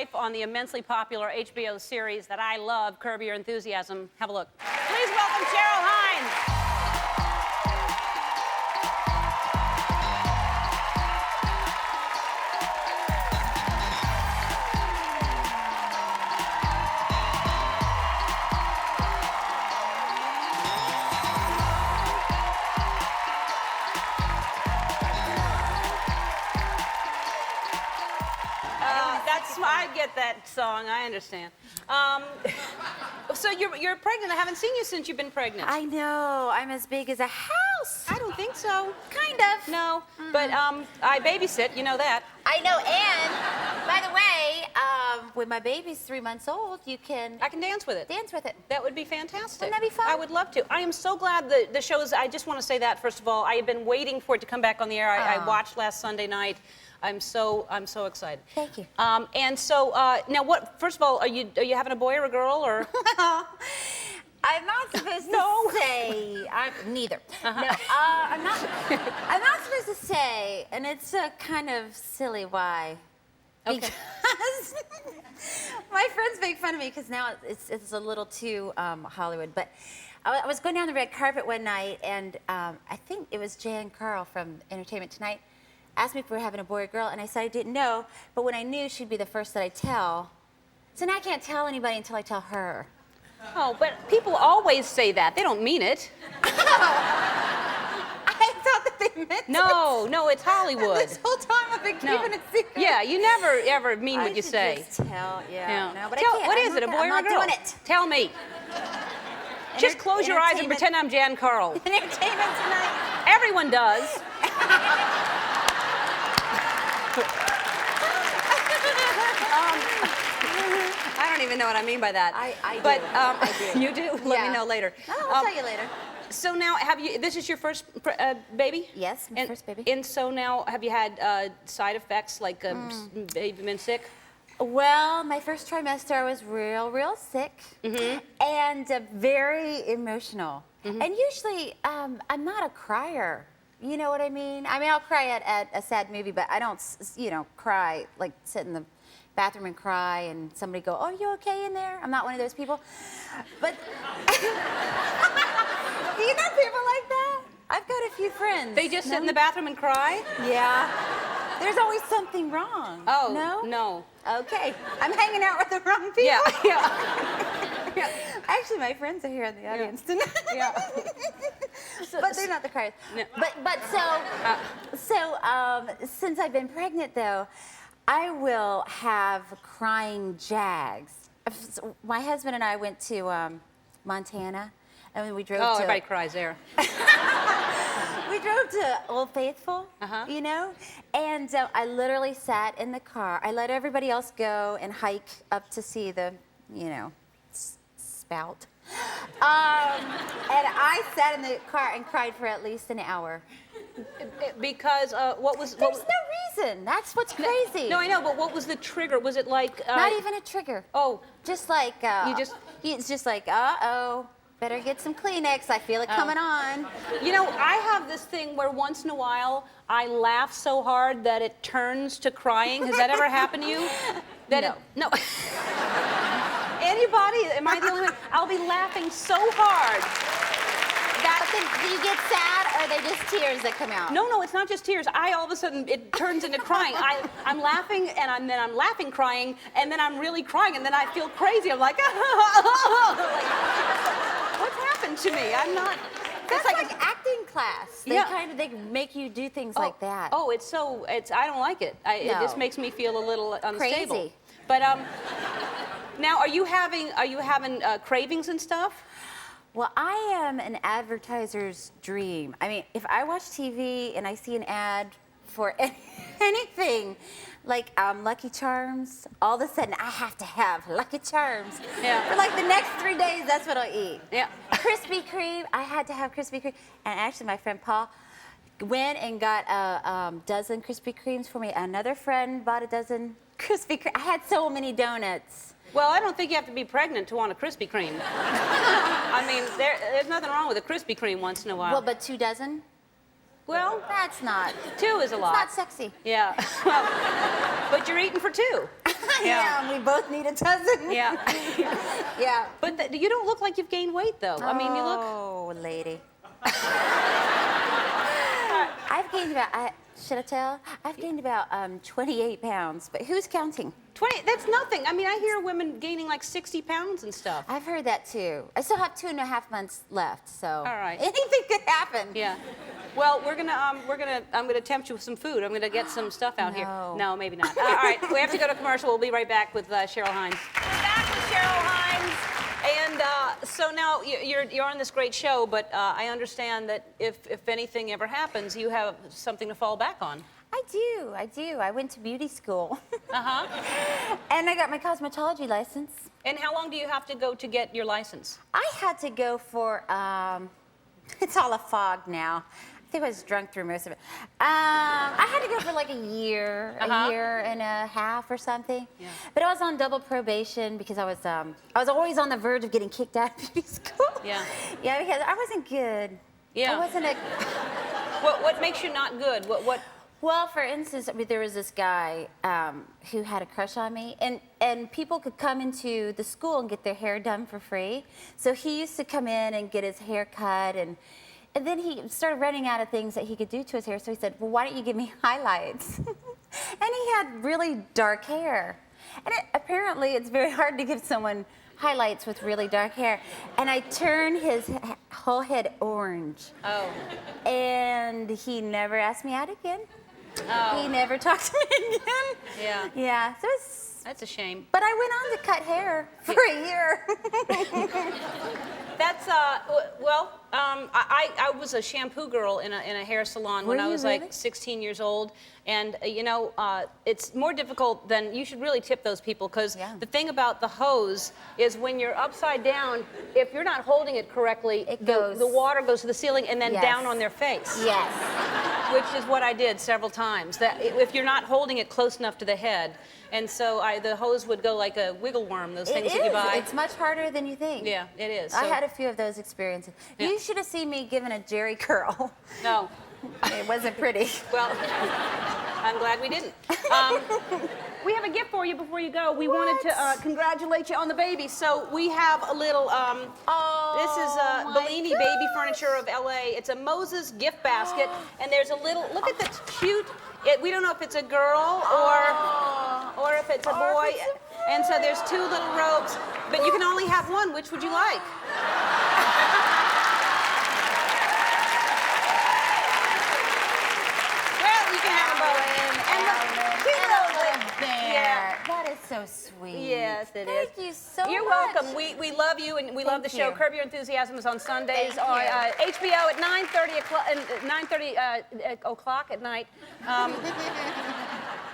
wife on the immensely popular HBO series that I love, Curb Your Enthusiasm. Have a look. Please welcome Cheryl Hines. I get that song. I understand. So you're pregnant. I haven't seen you since you've been pregnant. I know. I'm as big as a house. I don't think so. Kind of. No. But I babysit. You know that. I know. And by the way, when my baby's 3 months old, I can dance with it. Dance with it. That would be fantastic. Wouldn't that be fun? I would love to. I am so glad the show is. I just want to say that first of all. I have been waiting for it to come back on the air. I watched last Sunday night. I'm so excited. Thank you. And so now, what? First of all, are you having a boy or a girl or? I'm not supposed to say. Neither. No, I'm not. I'm not supposed to say, and it's a kind of silly why. Okay. Because my friends make fun of me because now it's a little too Hollywood. But I was going down the red carpet one night, and I think it was Jan Carl from Entertainment Tonight asked me if we were having a boy or girl, and I said I didn't know, but when I knew, she'd be the first that I'd tell. So now I can't tell anybody until I tell her. Oh, but people always say that. They don't mean it. I thought that they meant it. No, it's Hollywood. This whole time I've been keeping it secret. Yeah, you never ever mean what you say. Just tell, yeah. No, but tell, I can't. What is it, a boy or a girl? I'm not doing it. Tell me. Just close your eyes and pretend I'm Jan Carl. Entertainment Tonight. Everyone does. I don't even know what I mean by that. I do. But I do. You do? Let me know later. Oh, I'll tell you later. So now, this is your first baby? Yes, my first baby. And so now, have you had side effects like have you been sick? Well, my first trimester, I was real sick and very emotional. And usually, I'm not a crier. You know what I mean? I mean, I'll cry at a sad movie, but I don't, cry, like sit in the bathroom and cry and somebody go, "Oh, are you okay in there?" I'm not one of those people. But, do you know people like that? I've got a few friends. They just sit in the bathroom and cry? Yeah. There's always something wrong. Oh, no? No. Okay. I'm hanging out with the wrong people. Yeah. Actually, my friends are here in the audience tonight. Yeah. But they're not the criers. No. But since I've been pregnant, though, I will have crying jags. My husband and I went to Montana, and we drove to... Oh, everybody cries there. We drove to Old Faithful, you know, and I literally sat in the car. I let everybody else go and hike up to see the, spout. And I sat in the car and cried for at least an hour. Because what was... There's no reason. That's what's crazy. No, I know, but what was the trigger? Was it like... Not even a trigger. Oh. Just like... It's just like, uh-oh. Better get some Kleenex. I feel it coming on. You know, I have this thing where once in a while I laugh so hard that it turns to crying. Has that ever happened to you? No. Anybody? Am I the only one? I'll be laughing so hard. Do you get sad, or are they just tears that come out? No, it's not just tears. All of a sudden, it turns into crying. I'm laughing, and then I'm laughing, crying, and then I'm really crying, and then I feel crazy. I'm like, what's happened to me? I'm not... That's like acting class. They make you do things like that. Oh, I don't like it. It just makes me feel a little unstable. Crazy. But now, are you having cravings and stuff? Well, I am an advertiser's dream. I mean, if I watch TV and I see an ad for anything, like Lucky Charms, all of a sudden I have to have Lucky Charms. Yeah. For like the next 3 days, that's what I'll eat. Yeah. Krispy Kreme, I had to have Krispy Kreme. And actually, my friend Paul went and got a dozen Krispy Kremes for me. Another friend bought a dozen Krispy Kreme. I had so many donuts. Well, I don't think you have to be pregnant to want a Krispy Kreme. I mean, there's nothing wrong with a Krispy Kreme once in a while. Well, but 2 dozen? Well, that's not. 2 is a lot. It's not sexy. Yeah. Well, but you're eating for 2. Yeah, and we both need a dozen. Yeah. Yeah. But you don't look like you've gained weight, though. I mean, you look... Oh, lady. I've gained about, should I tell? I've gained about 28 pounds, but who's counting? 20, that's nothing. I mean, I hear women gaining like 60 pounds and stuff. I've heard that too. I still have 2.5 months left, so. All right. Anything could happen. Yeah. Well, I'm gonna tempt you with some food. I'm gonna get some stuff out here. No. No, maybe not. All right, we have to go to commercial. We'll be right back with Cheryl Hines. We're back with Cheryl Hines. And so now you're on this great show, but I understand that if anything ever happens, you have something to fall back on. I do. I went to beauty school. Uh-huh. And I got my cosmetology license. And how long do you have to go to get your license? I had to go for, it's all a fog now. I think I was drunk through most of it. I had to go for like a year and a half or something. Yeah. But I was on double probation because I was always on the verge of getting kicked out of beauty school. Yeah. Yeah, because I wasn't good. Yeah. I wasn't a... What makes you not good? What? Well, for instance, I mean, there was this guy who had a crush on me, and people could come into the school and get their hair done for free. So he used to come in and get his hair cut, and then he started running out of things that he could do to his hair. So he said, well, why don't you give me highlights? And he had really dark hair. And apparently, it's very hard to give someone highlights with really dark hair. And I turned his whole head orange. Oh. And he never asked me out again. Oh. He never talked to me again. Yeah. Yeah, so it's... That's a shame. But I went on to cut hair for a year. That's well, I was a shampoo girl in a hair salon when Were I you was really? like 16 years old, and you know, it's more difficult than you should really tip those people because Yeah. the thing about the hose is when you're upside down, if you're not holding it correctly, the water goes to the ceiling and then Yes. down on their face. Yes. Which is what I did several times. That if you're not holding it close enough to the head, and so the hose would go like a wiggle worm. Those things that you buy. It's much harder than you think. Yeah, it is. I So- had a few of those experiences. Yeah. You should have seen me giving a Jerry curl. No. It wasn't pretty. Well, I'm glad we didn't. We have a gift for you before you go. We wanted to congratulate you on the baby. So we have a little, this is my Bellini Baby Furniture of LA. It's a Moses gift basket. And there's a little, look at the cute, we don't know if it's a girl or if it's a boy. And so there's two little robes, but you can only have one. Which would you like? Well, you can have them both. And the cute little lip There. Yeah. That is so sweet. Yes, it is. Thank you so You're much. welcome. We love you and we love the Thank show. you. Curb Your Enthusiasm is on Sundays Thank on you. HBO at 9:30 o'clock at night.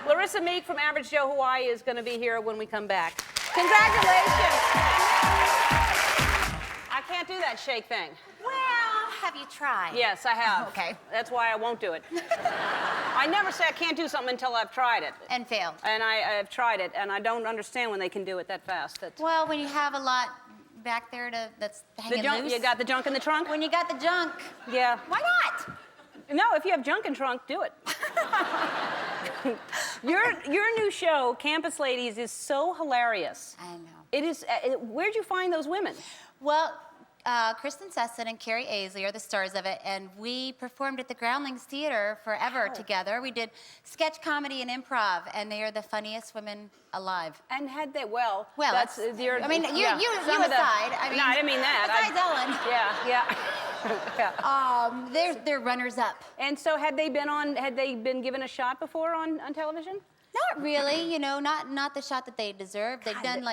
Larissa Meek from Average Joe Hawaii is going to be here when we come back. Congratulations. I can't do that shake thing. Well, have you tried? Yes, I have. Okay. That's why I won't do it. I never say I can't do something until I've tried it. And failed. And I've tried it, and I don't understand when they can do it that fast. Well, when you have a lot back there that's hanging loose. You got the junk in the trunk? When you got the junk. Yeah. Why not? No, if you have junk in trunk, do it. Your new show, Campus Ladies, is so hilarious. I know. It is. Where'd you find those women? Well, Kristen Sesson and Carrie Aisley are the stars of it, and we performed at the Groundlings Theater forever together. We did sketch comedy and improv, and they are the funniest women alive. And had they Well, that's that's- your. I mean, you some of the- aside. I mean, no, I didn't mean that. Besides Ellen. Yeah. Yeah. They're runners up. And so, had they been given a shot before on television? Not really, not the shot that they deserve. They've done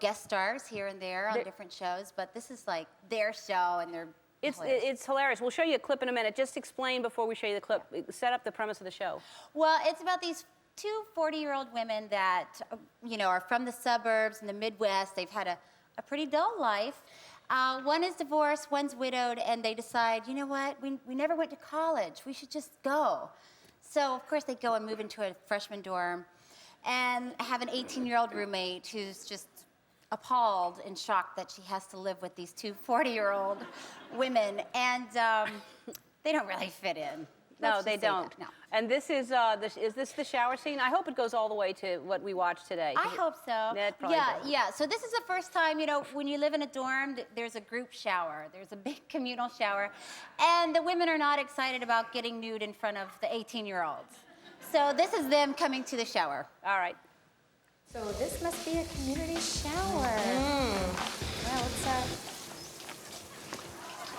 guest stars here and there on different shows, but this is like their show and they're hilarious. It's hilarious. We'll show you a clip in a minute. Just explain before we show you the clip. Set up the premise of the show. Well, it's about these two 40-year-old women that, are from the suburbs in the Midwest. They've had a pretty dull life. One is divorced, one's widowed, and they decide, you know what, we never went to college. We should just go. So, of course, they go and move into a freshman dorm and have an 18-year-old roommate who's just appalled and shocked that she has to live with these two 40-year-old women. And they don't really fit in. No, Let's they just say don't. that. No. And this is this the shower scene? I hope it goes all the way to what we watched today. I hope so. Yeah, it probably does. Yeah. So this is the first time, you know, when you live in a dorm, there's a group shower. There's a big communal shower. And the women are not excited about getting nude in front of the 18-year-olds. So this is them coming to the shower. All right. So this must be a community shower. Well,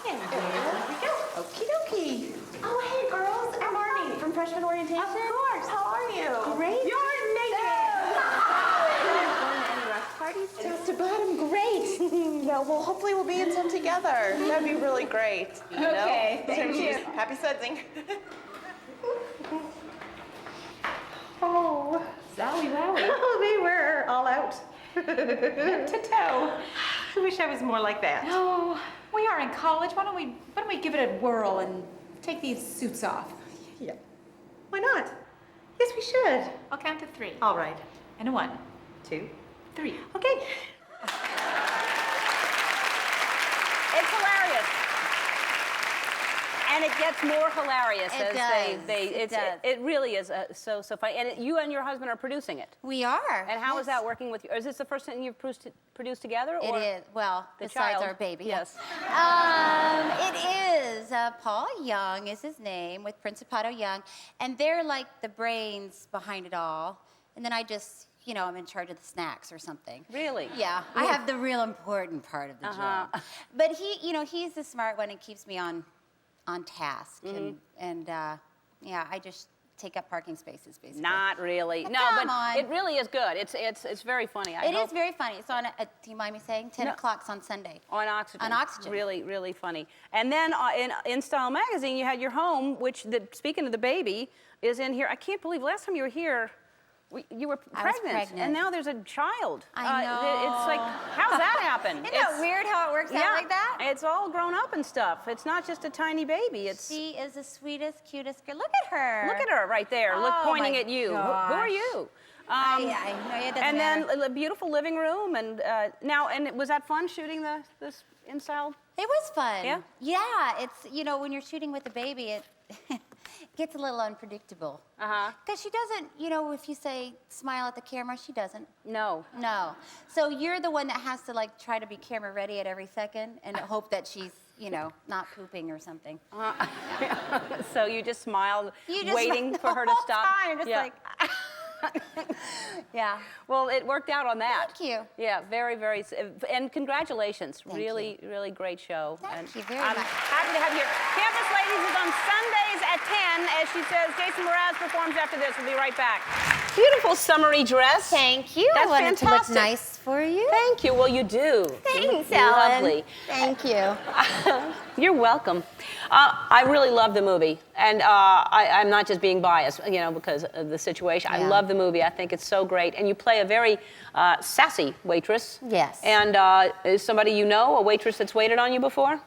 Here we go. Okie dokie. Oh, hey, girls. I'm Arnie from freshman orientation. Of course. How are you? Great. You're naked. Going to any rough parties? Just about. I'm great. Yeah, well, hopefully we'll be in some together. That'd be really great. Okay, thank you. Happy sudsing. Oh, Zowie wowie. oh, they were all out. Head to toe. I wish I was more like that. Oh, we are in college. Why don't we give it a whirl and take these suits off? Yeah. Why not? Yes, we should. I'll count to 3. All right. And a 1, 2, 3. okay. It's hilarious. And it gets more hilarious It as does. they does. it really is so funny. And you and your husband are producing it. We are. And how is yes. that working with you? Is this the first thing you've produced together? It Or is. Well, the besides child? our baby. Yes. It is. Paul Young is his name, with Principato Young. And they're like the brains behind it all. And then I just, you know, I'm in charge of the snacks or something. Really? Yeah. I have the real important part of the job. But he, you know, he's the smart one and keeps me on task. And yeah, I just take up parking spaces, basically. Not really. But No, come but on. it really is good. It's very funny. It is very funny. It's on, do you mind me saying? 10 o'clock's on Sunday. On Oxygen. On Oxygen. Really, really funny. And then in Style Magazine, you had your home, which, speaking of the baby, is in here. I can't believe last time you were here, you were I was pregnant. pregnant. And now there's a child. I know. It's like, how's that happen? Isn't that weird how it works out like that? It's all grown up and stuff. It's not just a tiny baby. She is the sweetest, cutest girl. Look at her. Look at her right there. Look, Oh, pointing my at you. Who are gosh. you? I know, it doesn't And matter. then a beautiful living room. And was that fun shooting this in style? It was fun. Yeah? Yeah, it's, you know, when you're shooting with a baby, it gets a little unpredictable. Because she doesn't, you know, if you say smile at the camera, she doesn't. No. No. So you're the one that has to, like, try to be camera ready at every second and hope that she's, you know, not pooping or something. So you just smiled, You just waiting the for her to whole stop. time, just like, yeah. Well, it worked out on that. Thank you. Yeah, very, very, and congratulations. Thank really, really great show. Thank and you very I'm much. happy to have you here. Campus Ladies is on Sundays at 10. As she says, Jason Mraz performs after this. We'll be right back. Beautiful summery dress. Thank you. That's I wanted to fantastic. look nice for you. Thank you. Well, you do. Thanks, You're Ellen. lovely. Thank you. You're welcome. I really love the movie, and I'm not just being biased, you know, because of the situation. I Yeah. love the movie. I think it's so great, and you play a very sassy waitress. Yes. And is somebody you know, a waitress that's waited on you before?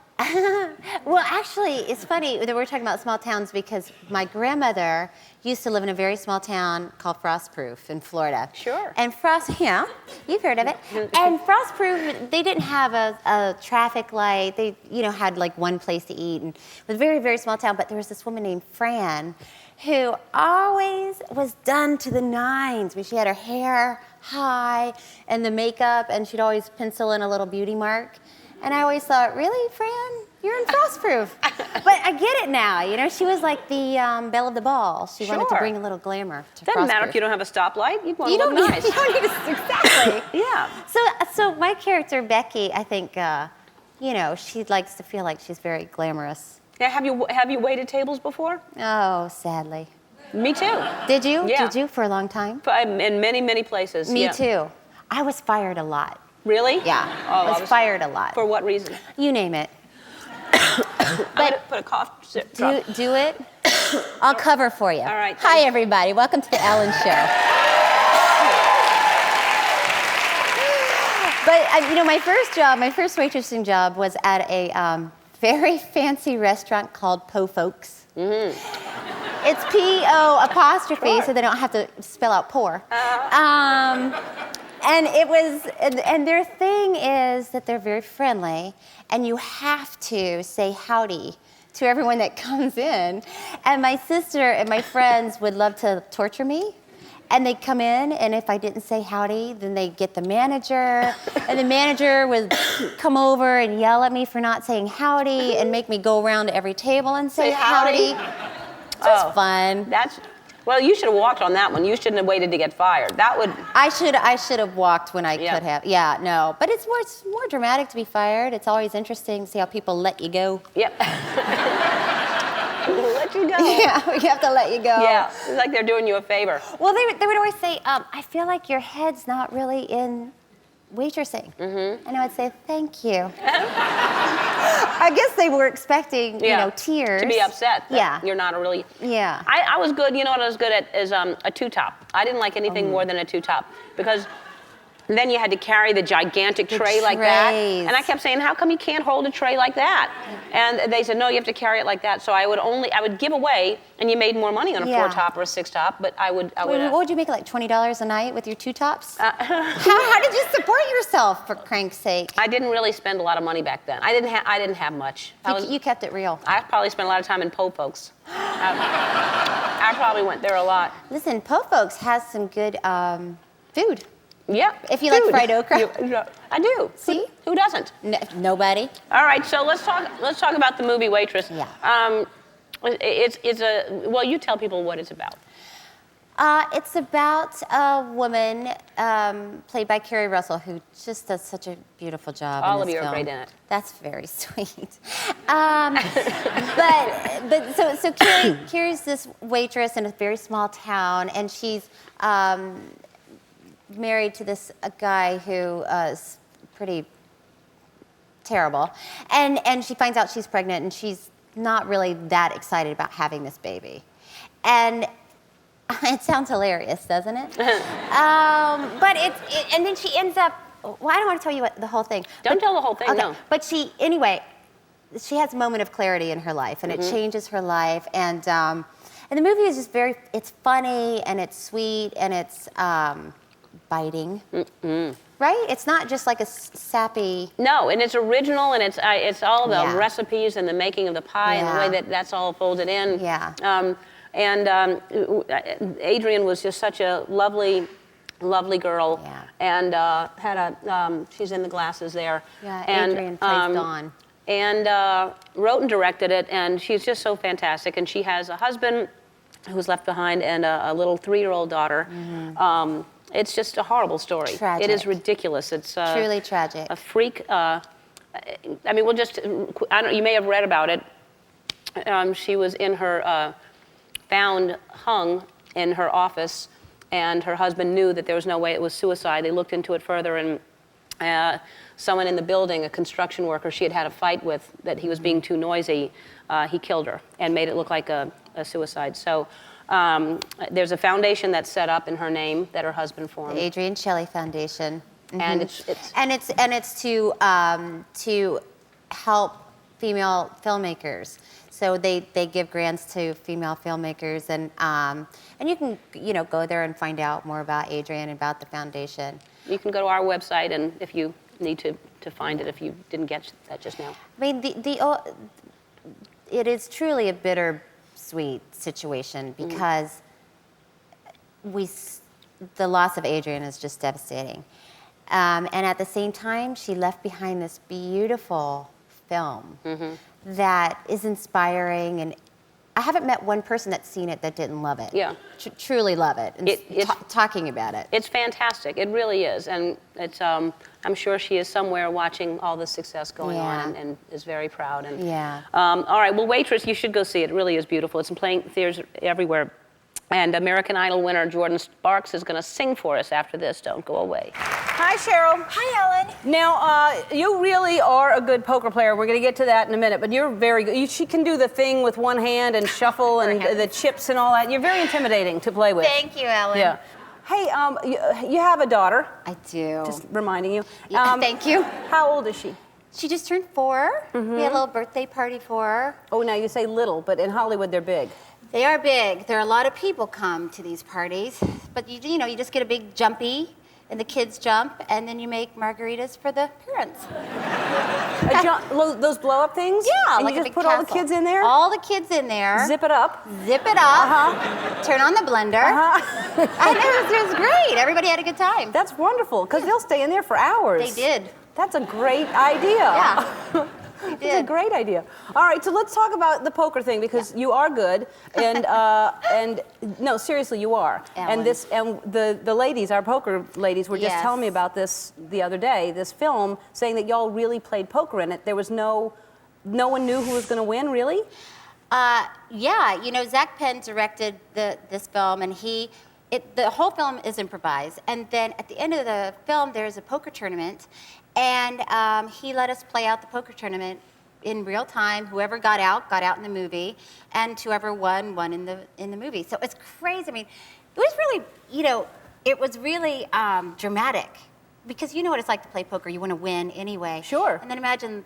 Well, actually, it's funny that we're talking about small towns because my grandmother used to live in a very small town called Frostproof in Florida. Sure. And yeah, you've heard of it. And Frostproof, they didn't have a traffic light. They, you know, had like one place to eat, and it was a very, very small town. But there was this woman named Fran who always was done to the nines. I mean, she had her hair high and the makeup, and she'd always pencil in a little beauty mark. And I always thought, really, Fran? You're in Frostproof. But I get it now. You know, she was like the belle of the ball. She wanted to Sure. bring a little glamour to Doesn't matter Frostproof. if you don't have a stoplight. You want to You look don't, nice. you don't need to, exactly. Yeah. So my character, Becky, I think, you know, she likes to feel like she's very glamorous. Now, have you waited tables before? Oh, sadly. Me too. Did you? Yeah. Did you for a long time? In many, many places. Me yeah. too. I was fired a lot. Really? Yeah. Oh, I was fired a lot. For what reason? You name it. But put a cough drop. Do it. I'll cover for you. All right, Hi, thanks. everybody. Welcome to The Ellen Show. But, you know, my first waitressing job was at a very fancy restaurant called Po Folks. It's P-O apostrophe, Sure. so they don't have to spell out poor. And it was, and their thing is that they're very friendly, and you have to say howdy to everyone that comes in. And my sister and my friends would love to torture me. And they'd come in, and if I didn't say howdy, then they'd get the manager, and the manager would come over and yell at me for not saying howdy and make me go around to every table and say howdy. Just fun. Well, you should have walked on that one. You shouldn't have waited to get fired. That would. I should have walked when I could have. Yeah, no. But it's more dramatic to be fired. It's always interesting to see how people let you go. Yep. Let you go. Yeah, we have to let you go. Yeah, it's like they're doing you a favor. Well, they would always say, I feel like your head's not really in waitressing. And I would say, thank you. I guess they were expecting, tears. To be upset. Yeah. You're not a really. Yeah. I was good. You know what I was good at is a two-top. I didn't like anything more than a two-top because then you had to carry the gigantic tray like that. And I kept saying, how come you can't hold a tray like that? And they said, no, you have to carry it like that. So I would give away, and you made more money on a four-top or a six-top, but I would. What would you make, like $20 a night with your two tops? How did you support yourself, for crank's sake? I didn't really spend a lot of money back then. I didn't have much. You kept it real. I probably spent a lot of time in Po Folks. I probably went there a lot. Listen, Po Folks has some good food. Yeah. If you like fried okra. I do. See? Who doesn't? Nobody. All right, so let's talk about the movie Waitress. Yeah. Well, you tell people what it's about. It's about a woman played by Kerry Russell who just does such a beautiful job. All in of this you film. are great in it. That's very sweet. So Kerry's this waitress in a very small town, and she's married to this guy who is pretty terrible, and she finds out she's pregnant, and she's not really that excited about having this baby, and it sounds hilarious, doesn't it? But and then she ends up. Well, I don't want to tell you the whole thing. Don't tell the whole thing. Okay. No. But she has a moment of clarity in her life, and it changes her life, and the movie is just it's funny and it's sweet and it's biting. Right? It's not just like a sappy. No, and it's original, and it's all the recipes and the making of the pie and the way that's all folded in. Yeah. Adrienne was just such a lovely girl. Yeah. And she's in the glasses there. Yeah, and, Adrienne plays Dawn. And wrote and directed it, and she's just so fantastic. And she has a husband who's left behind and a little 3-year-old daughter. It's just a horrible story. Tragic. It is ridiculous. It's Truly tragic. a freak. I mean, you may have read about it. She was in her, hung in her office, and her husband knew that there was no way it was suicide. They looked into it further, and someone in the building, a construction worker she had had a fight with, that he was being too noisy, he killed her and made it look like a suicide. So there's a foundation that's set up in her name that her husband formed. The Adrienne Shelley Foundation. And it's to help female filmmakers. So they give grants to female filmmakers, and you can go there and find out more about Adrienne and about the foundation. You can go to our website, and if you need to find it, if you didn't get that just now. I mean, it is truly a bittersweet situation because the loss of Adrienne is just devastating. And at the same time, she left behind this beautiful film that is inspiring, and I haven't met one person that's seen it that didn't love it. Yeah. Truly love it, and talking about it. It's fantastic. It really is. And it's, I'm sure she is somewhere watching all the success going on and is very proud. And, all right, well, Waitress, you should go see it. It really is beautiful. It's in playing theaters everywhere. And American Idol winner Jordan Sparks is going to sing for us after this. Don't go away. Hi, Cheryl. Hi, Ellen. Now, you really are a good poker player. We're going to get to that in a minute, but you're very good. She can do the thing with one hand and shuffle and the chips and all that. You're very intimidating to play with. Thank you, Ellen. Yeah. Hey, you have a daughter. I do. Just reminding you. Thank you. How old is she? She just turned 4. We had a little birthday party for her. Oh, now you say little, but in Hollywood they're big. They are big. There are a lot of people come to these parties, but you just get a big jumpy and the kids jump, and then you make margaritas for the parents. Those blow up things? Yeah, and like you a just big put all the castle. kids in there? All the kids in there. Zip it up. Zip it up. Turn on the blender. And it was great. Everybody had a good time. That's wonderful, because they'll stay in there for hours. They did. That's a great idea. Yeah. They It's did. a great idea. All right, so let's talk about the poker thing, because you are good, and no, seriously, you are. Ellen. And the ladies, our poker ladies, were just Yes. telling me about this the other day. This film, saying that y'all really played poker in it. There was no one knew who was going to win, really. Yeah, you know, Zach Penn directed this film, and the whole film is improvised. And then at the end of the film, there's a poker tournament, and he let us play out the poker tournament in real time. Whoever got out in the movie, and whoever won in the movie. So it's crazy. I mean, it was really, you know, it was really dramatic, because you know what it's like to play poker. You want to win anyway. Sure. And then imagine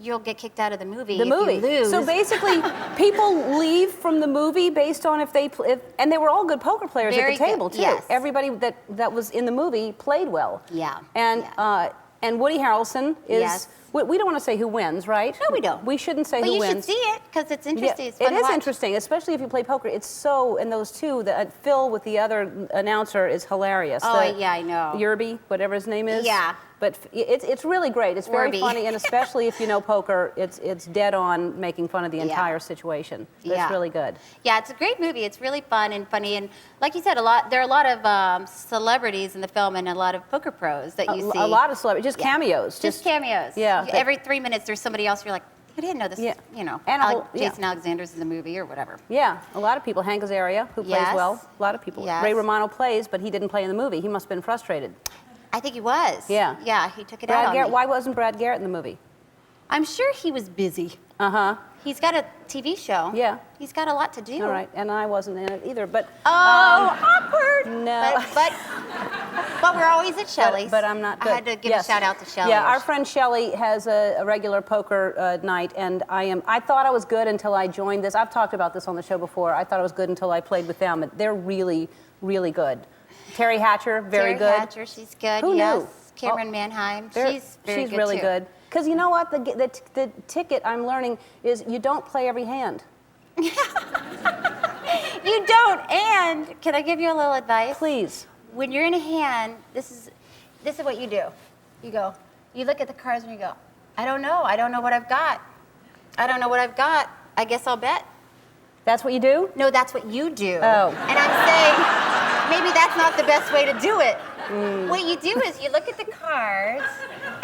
you'll get kicked out of the movie. The if movie. You lose. So basically, people leave from the movie based on if they and they were all good poker players Very at the table good, too. yes. Everybody that was in the movie played well. Yeah, And Woody Harrelson is. Yes. We don't want to say who wins, right? No, we don't. We shouldn't say But who you wins. should see it, because it's Yeah, interesting. It's fun it to is watch. interesting, especially if you play poker. It's so, and those two, Phil with the other announcer is hilarious. Oh, yeah, I know. Yerby, whatever his name is. Yeah. But it's really great. It's very Orby. funny, and especially if you know poker, it's dead on making fun of the Yeah. entire situation. Yeah. It's really good. Yeah, it's a great movie. It's really fun and funny, and like you said, there are a lot of celebrities in the film, and a lot of poker pros that you see. A lot of celebrities, just Yeah. cameos. Just cameos. Yeah, but- Every 3 minutes, there's somebody else. You're like, I didn't know this. Yeah. You know, And a whole- yeah. Jason Alexander's in the movie or whatever. Yeah, a lot of people. Hank Azaria, who plays Yes. well. A lot of people. Yes. Ray Romano plays, but he didn't play in the movie. He must have been frustrated. I think he was. Yeah. Yeah, he took it out Brad on Garrett. me. Why wasn't Brad Garrett in the movie? I'm sure he was busy. Uh-huh. He's got a TV show. Yeah. He's got a lot to do. All right, and I wasn't in it either, but Oh, awkward. no. But we're always at Shelley's. But I'm not good. I had to give Yes. a shout out to Shelley. Yeah, our friend Shelley has a regular poker night, and I thought I was good until I joined this. I've talked about this on the show before. I thought I was good until I played with them, and they're really, really good. Terry Hatcher, very Terry good. Hatcher, she's good. Who yes. knew? Cameron Manheim, They're- she's very good really too. good. Because you know what? The ticket I'm learning is you don't play every hand. You don't. And can I give you a little advice? Please. When you're in a hand, this is what you do. You look at the cards and you go, I don't know what I've got. I guess I'll bet. That's what you do? No, that's what you do. Oh. And I'm saying, maybe that's not the best way to do it. What you do is you look at the cards,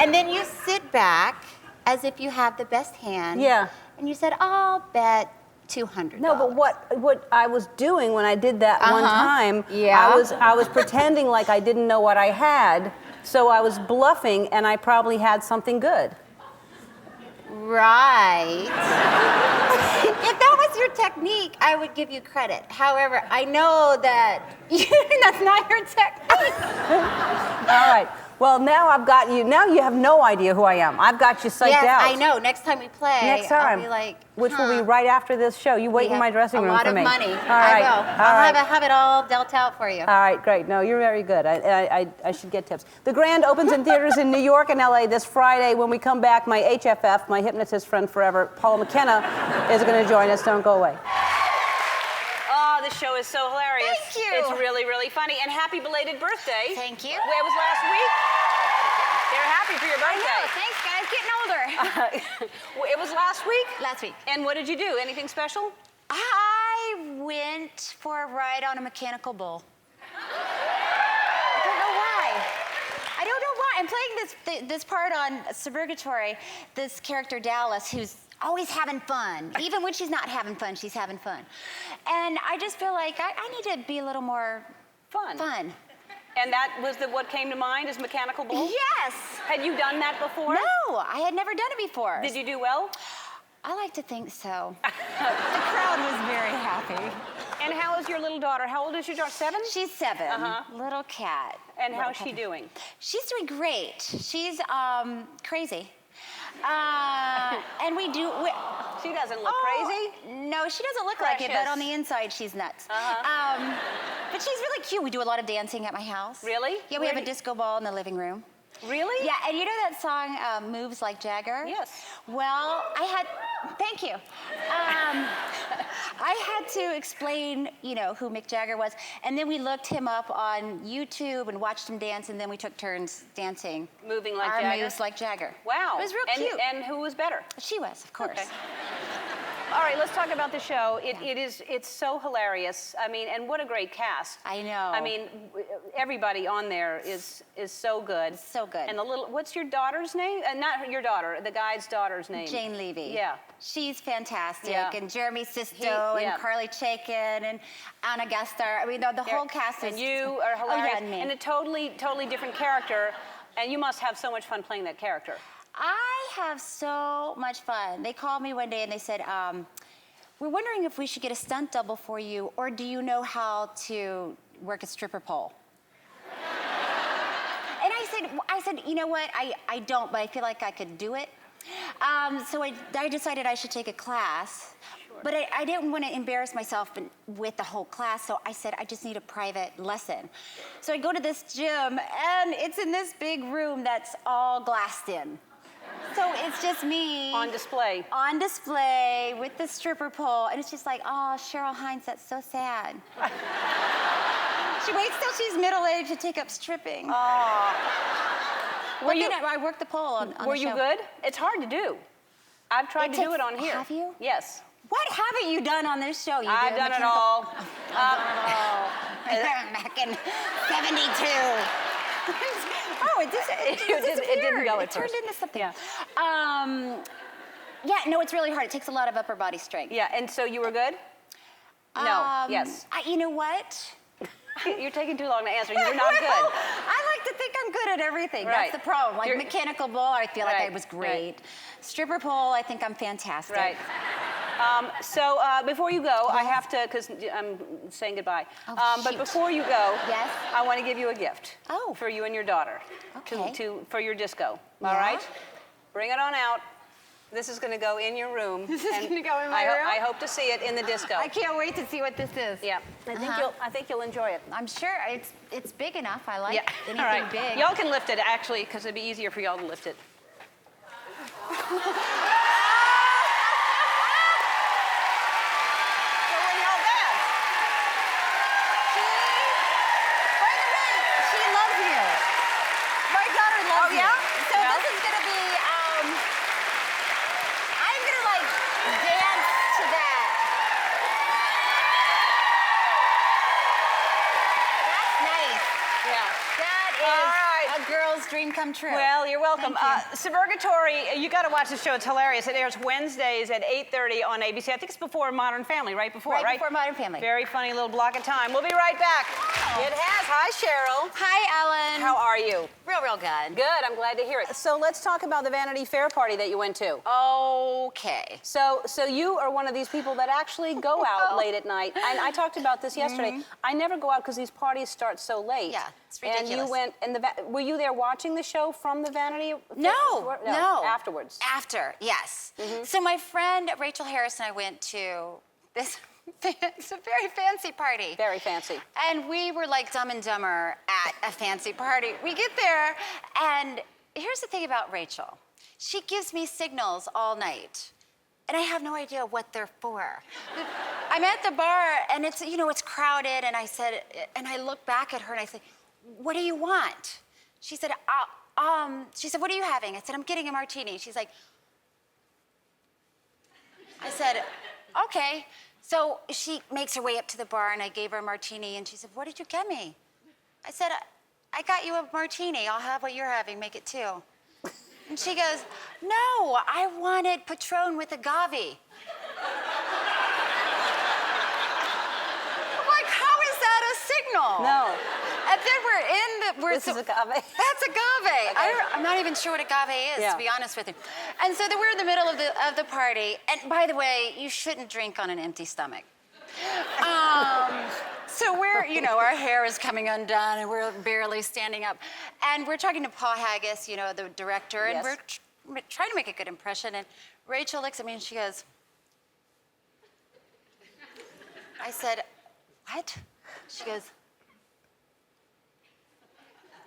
and then you sit back as if you have the best hand. Yeah. And you said, I'll bet $200. No, but what I was doing when I did that one time, Yeah. I was pretending like I didn't know what I had, so I was bluffing, and I probably had something good. Right. If that was your technique, I would give you credit. However, I know that that's not your technique. All right. Well, now I've got you. Now you have no idea who I am. I've got you psyched Yes, out. I know. Next time we play, Next time, I'll be like, which will be right after this show. You wait in my dressing room for me. A lot of money. All right. I will. All I'll right. have it all dealt out for you. All right, great. No, you're very good. I should get tips. The Grand opens in theaters in New York and LA this Friday. When we come back, my HFF, my hypnotist friend forever, Paula McKenna, is going to join us. Don't go away. Oh, this show is so hilarious. Thank you. It's really, really funny. And happy belated birthday. Thank you. Well, it was last week. They're happy for your birthday. Thanks, guys. Getting older. It was last week? Last week. And what did you do? Anything special? I went for a ride on a mechanical bull. I don't know why. I'm playing this part on Suburgatory, this character Dallas, who's always having fun. Even when she's not having fun, she's having fun. And I just feel like I need to be a little more fun. And that was what came to mind as mechanical bull? Yes. Had you done that before? No, I had never done it before. Did you do well? I like to think so. The crowd was very happy. And how is your little daughter? How old is your daughter? 7? She's 7. Uh-huh. Little cat. And Little how's she cat. doing? She's doing great. She's crazy. And She doesn't look crazy. No, she doesn't look like it, but Precious. on the inside, she's nuts. Uh-huh. But she's really cute. We do a lot of dancing at my house. Really? Yeah, we Where have a do- disco ball in the living room. Really? Yeah, and you know that song, Moves Like Jagger? Yes. Well, thank you. I had to explain, who Mick Jagger was. And then we looked him up on YouTube and watched him dance, and then we took turns dancing. Moving like Our Jagger? moves like Jagger. Wow. It was real cute. And who was better? She was, of course. Okay. All right, let's talk about the show. It's so hilarious. I mean, and what a great cast. I know. I mean, everybody on there is so good. So good. And what's your daughter's name? Not your daughter, the guy's daughter's name. Jane Levy. Yeah. She's fantastic. Yeah. And Jeremy Sisto yeah. and Carly Chaikin and Anna Gastar. I mean, the whole cast is... And you are hilarious. Oh, yeah, and me. And a totally different character. And you must have so much fun playing that character. I have so much fun. They called me one day and they said, we're wondering if we should get a stunt double for you, or do you know how to work a stripper pole? And I said, you know what? I don't, but I feel like I could do it. So I decided I should take a class. Sure. But I didn't want to embarrass myself with the whole class, so I said I just need a private lesson. So I go to this gym, and it's in this big room that's all glassed in. So it's just me. On display. On display with the stripper pole. And it's just like, oh, Cheryl Hines, that's so sad. She waits till she's middle-aged to take up stripping. Oh. I worked the pole on the show. Were you good? It's hard to do. I've tried to do it on here. Have you? Yes. What haven't you done on this show? I've done it all. Back in 72. Oh, it didn't go at It turned first. into something. Yeah. Yeah, no, it's really hard. It takes a lot of upper body strength. Yeah, and so you were good? No, yes. You know what? You're taking too long to answer. You were not good. I like to think I'm good at everything. Right. That's the problem. Like You're- mechanical bull, I feel like I Right, was great. right. Stripper pole, I think I'm fantastic. Right. So before you go, I have to, because I'm saying goodbye. Oh, but shoot. before you go, Yes? I want to give you a gift. Oh. For you and your daughter. Okay. For your disco. Yeah. All right? Bring it on out. This is going to go in your room. This is and gonna go in my room? I hope to see it in the disco. I can't wait to see what this is. Yeah. I think you'll enjoy it. I'm sure it's big enough. I like Yeah. anything All right. big. Y'all can lift it, actually, because it'd be easier for y'all to lift it. So when y'all dance. By the way, she loves you. My daughter loves Oh, yeah? you. So Yeah? this is gonna be, I'm gonna like dance to that. That's nice. Yeah. That is All right. a girl's dream come true. Well, you're welcome. Thank you. Suburgatory, you got to watch the show. It's hilarious. It airs Wednesdays at 8:30 on ABC. I think it's before Modern Family, right before, right? Right before Modern Family. Very funny little block of time. We'll be right back. It has. Hi, Cheryl. Hi, Ellen. How are you? Real good. Good. I'm glad to hear it. So let's talk about the Vanity Fair party that you went to. Okay. So you are one of these people that actually go out late at night. And I talked about this yesterday. I never go out because these parties start so late. Yeah, it's And you ridiculous. went, were you there watching the show from the Vanity Fair? No. Afterwards. After, yes. So my friend Rachel Harris and I went to this, it's a very fancy party. Very fancy. And we were like Dumb and Dumber at a fancy party. We get there, and here's the thing about Rachel. She gives me signals all night, and I have no idea what they're for. I'm at the bar, and it's crowded, and I look back at her, and I say, what do you want? She said, what are you having? I said, I'm getting a martini. She's like, I said, okay. So she makes her way up to the bar, and I gave her a martini, and she said, what did you get me? I said, I got you a martini. I'll have what you're having, make it two. And she goes, no, I wanted Patron with agave. I'm like, how is that a signal? No. And then This is agave. That's agave. I'm not even sure what agave is, Yeah. to be honest with you. And so then we're in the middle of the party. And by the way, you shouldn't drink on an empty stomach. So we're, our hair is coming undone and we're barely standing up. And we're talking to Paul Haggis, the director, and Yes. we're trying to make a good impression. And Rachel looks at me and she goes, I said, what? She goes,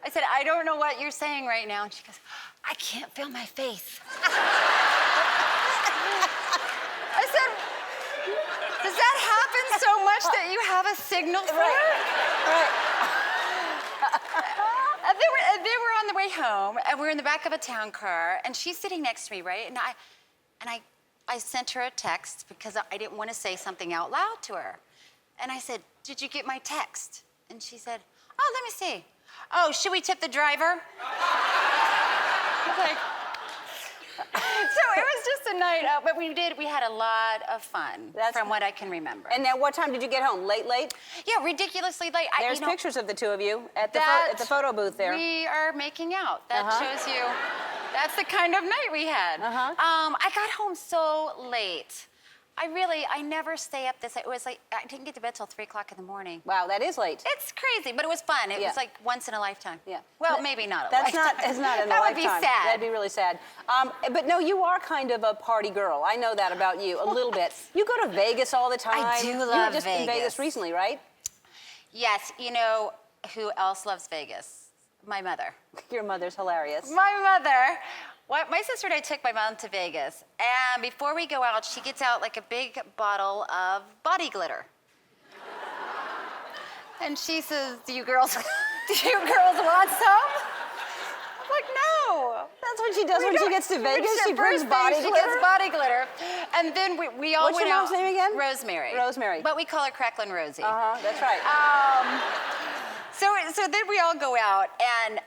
I said, I don't know what you're saying right now. And she goes, I can't feel my face. I said, does that happen so much that you have a signal for it? Right. And they were on the way home, and we were in the back of a town car, and she's sitting next to me, right? And I sent her a text because I didn't want to say something out loud to her. And I said, did you get my text? And she said, oh, let me see. Oh, should we tip the driver? Like, so it was just a night out, but we had a lot of fun from what I can remember. And then what time did you get home? Late? Yeah, ridiculously late. There's pictures of the two of you at the photo booth there. We are making out. That shows you, that's the kind of night we had. I got home so late. I never stay up this late. It was like, I didn't get to bed till 3 o'clock in the morning. Wow, that is late. It's crazy, but it was fun. It was like once in a lifetime. Yeah. Well, maybe not a That's lifetime. It's not in a that lifetime. That would be sad. That'd be really sad. But no, you are kind of a party girl. I know that about you a little bit. You go to Vegas all the time. I do love You were just in Vegas. Vegas recently, right? Yes, you know who else loves Vegas? My mother. Your mother's hilarious. My mother. My sister and I took my mom to Vegas, and before we go out, she gets out like a big bottle of body glitter. And she says, do you girls want some? I'm like, no. That's what she does when she gets to Vegas. She brings First body thing, glitter. She gets body glitter. And then we all What's went your out. mom's name again? Rosemary. Rosemary. But we call her Cracklin' Rosie. That's right. So then we all go out, and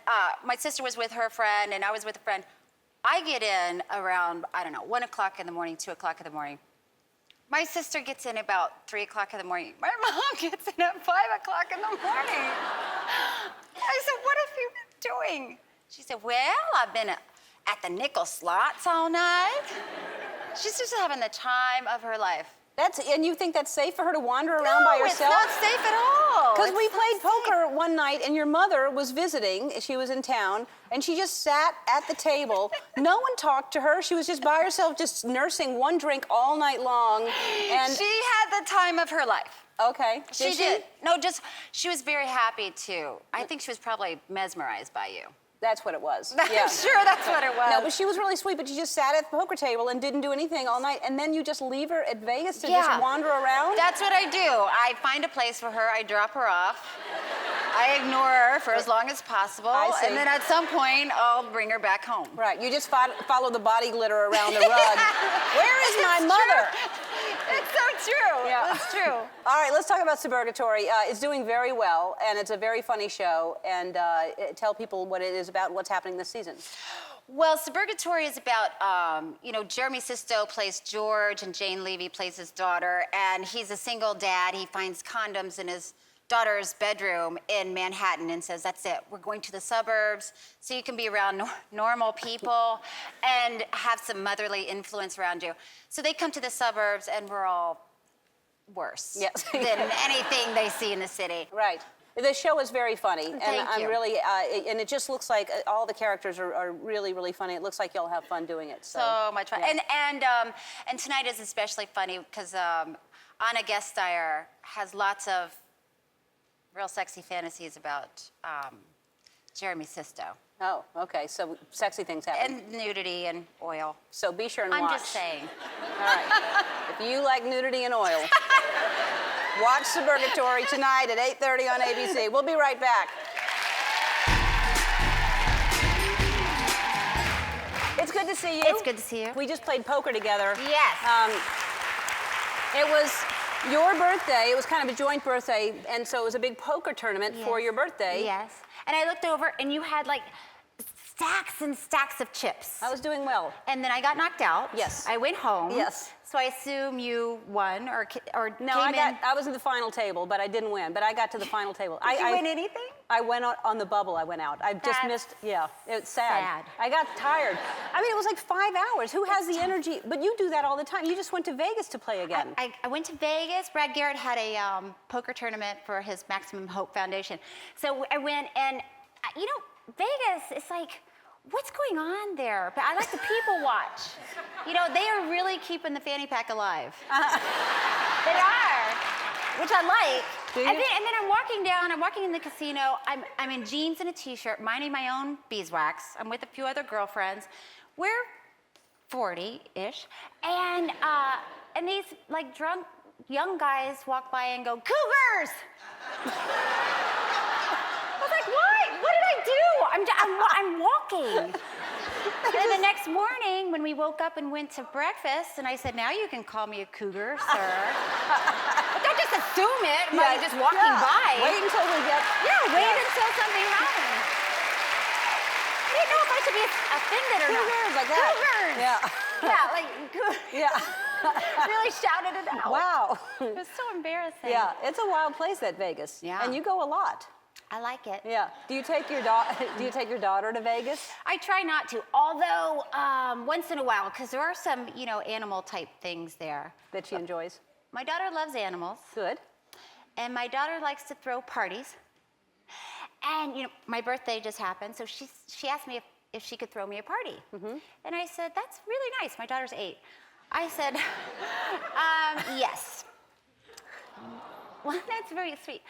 my sister was with her friend, and I was with a friend. I get in around, 1 o'clock in the morning, 2 o'clock in the morning. My sister gets in about 3 o'clock in the morning. My mom gets in at 5 o'clock in the morning. I said, what have you been doing? She said, well, I've been at the nickel slots all night. She's just having the time of her life. And you think that's safe for her to wander around by herself? No, it's not safe at all. Because we played poker one night, and your mother was visiting. She was in town, and she just sat at the table. No one talked to her. She was just by herself, just nursing one drink all night long. And she had the time of her life. Okay. She did. No, she was very happy too. I think she was probably mesmerized by you. That's what it was. I'm sure that's what it was. No, but she was really sweet, but she just sat at the poker table and didn't do anything all night, and then you just leave her at Vegas to just wander around? That's what I do. I find a place for her, I drop her off. I ignore her for as long as possible, and then at some point, I'll bring her back home. Right, you just follow the body glitter around the rug. Where is my mother? It's so true. Yeah. It's true. All right, let's talk about Suburgatory. It's doing very well, and it's a very funny show. And tell people what it is about, what's happening this season. Well, Suburgatory is about, Jeremy Sisto plays George, and Jane Levy plays his daughter, and he's a single dad. He finds condoms in his daughter's bedroom in Manhattan and says, that's it, we're going to the suburbs so you can be around normal people and have some motherly influence around you. So they come to the suburbs, and we're all worse than anything they see in the city. Right. The show is very funny, and Thank you. really, and it just looks like all the characters are really, really funny. It looks like you'll have fun doing it. So much fun. Yeah. And tonight is especially funny because Anna Gesteyer has lots of real sexy fantasies about Jeremy Sisto. Oh, okay. So sexy things happen. And nudity and oil. So be sure and I'm watch. just saying. All right. If you like nudity and oil, watch Suburgatory tonight at 8:30 on ABC. We'll be right back. It's good to see you. It's good to see you. We just played poker together. Yes. It was your birthday. It was kind of a joint birthday, and so it was a big poker tournament for your birthday. Yes. And I looked over, and you had like stacks and stacks of chips. I was doing well. And then I got knocked out. Yes. I went home. Yes. So I assume you won or No, came in. I was in the final table, but I didn't win. But I got to the final table. Did you win anything? I went on the bubble. I went out. I just That's missed. Yeah, it's sad. sad. I got tired. I mean, it was like 5 hours. Who has the energy? But you do that all the time. You just went to Vegas to play again. I went to Vegas. Brad Garrett had a poker tournament for his Maximum Hope Foundation. So I went, and Vegas, it's like, what's going on there? But I like to people watch. They are really keeping the fanny pack alive. They are. which I like. Do you? And then I'm walking down. I'm walking in the casino. I'm in jeans and a t-shirt, minding my own beeswax. I'm with a few other girlfriends. We're 40-ish, and these like drunk young guys walk by and go, "Cougars!" I was like, "What? What did I do? I'm walking." And the next morning, when we woke up and went to breakfast, and I said, "Now you can call me a cougar, sir." But don't just assume it by just walking by. Wait until we get. Wait until something happens. I didn't know if I should be offended or not. Cougars, like that. Cougars. Yeah, like really shouted it out. Wow. It was so embarrassing. Yeah, it's a wild place, that Vegas. Yeah. And you go a lot. I like it. Yeah. Do you take your daughter to Vegas? I try not to, although once in a while, because there are some, animal type things there. That she enjoys? My daughter loves animals, Good. and my daughter likes to throw parties. And my birthday just happened, so she asked me if she could throw me a party. Mm-hmm. And I said, "That's really nice." My daughter's 8. I said, "Yes." Well, that's very sweet.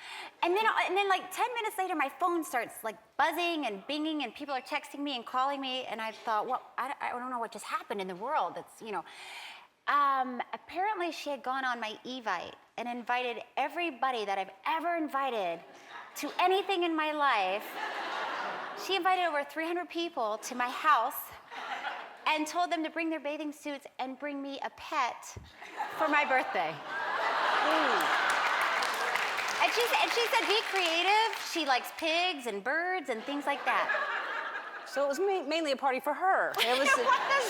And then like 10 minutes later, my phone starts like buzzing and binging, and people are texting me and calling me. And I thought, well, I don't know what just happened in the world. It's, apparently she had gone on my Evite and invited everybody that I've ever invited to anything in my life. She invited over 300 people to my house and told them to bring their bathing suits and bring me a pet for my birthday. And she said, "Be creative." She likes pigs and birds and things like that. So it was mainly a party for her. It was.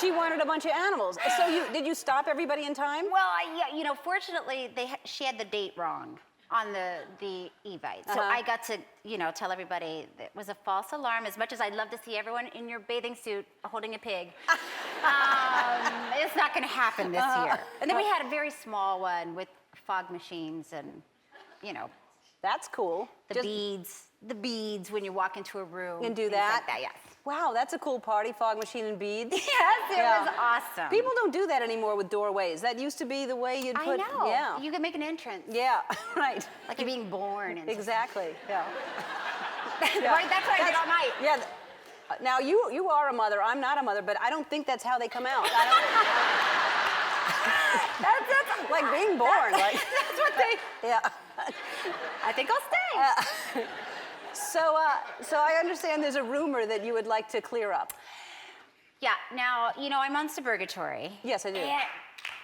She wanted a bunch of animals. So did you stop everybody in time? Well, fortunately, she had the date wrong on the Evite. So I got to, tell everybody that it was a false alarm. As much as I'd love to see everyone in your bathing suit holding a pig, it's not going to happen this year. And then we had a very small one with fog machines and, That's cool. the beads when you walk into a room. And do things that? Like that, yes. Wow, that's a cool party, fog machine and beads. Yes, it was awesome. People don't do that anymore with doorways. That used to be the way you'd put. I know. Yeah. You could make an entrance. Yeah, right. Like you're being born. And Exactly. Yeah. Right, that's what I did all night. Yeah. Now you are a mother. I'm not a mother, but I don't think that's how they come out. That's like being born. That's what they. Yeah. I think I'll stay. So I understand there's a rumor that you would like to clear up. Yeah. Now I'm on Suburgatory. Yes, I do.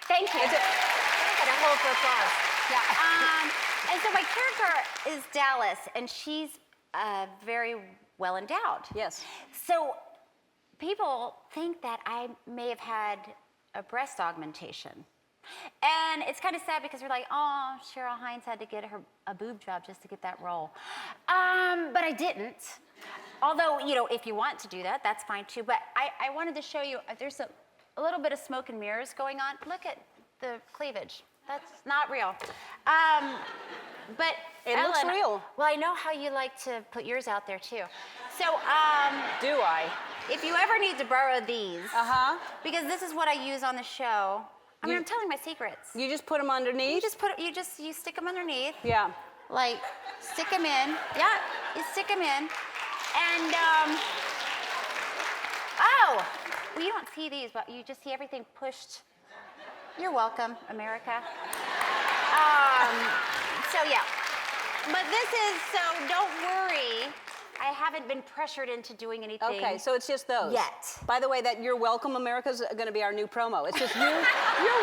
Thank you. And a hold for applause. Yeah. And so my character is Dallas, and she's very well endowed. Yes. So people think that I may have had a breast augmentation. And it's kind of sad because we're like, "Oh, Cheryl Hines had to get a boob job just to get that role." But I didn't. Although, if you want to do that, that's fine too. But I wanted to show you, there's a little bit of smoke and mirrors going on. Look at the cleavage. That's not real. But It looks Ellen, real. Well, I know how you like to put yours out there too. So, Do I? if you ever need to borrow these, Because this is what I use on the show. I'm telling my secrets. you just put them underneath. You stick them underneath. Yeah. Like, stick them in. Yeah, you stick them in. And, well, you don't see these, but you just see everything pushed. You're welcome, America. So, yeah. But don't worry. I haven't been pressured into doing anything. Okay, so it's just those. Yet. By the way, that "You're Welcome, America" is going to be our new promo. It's just You're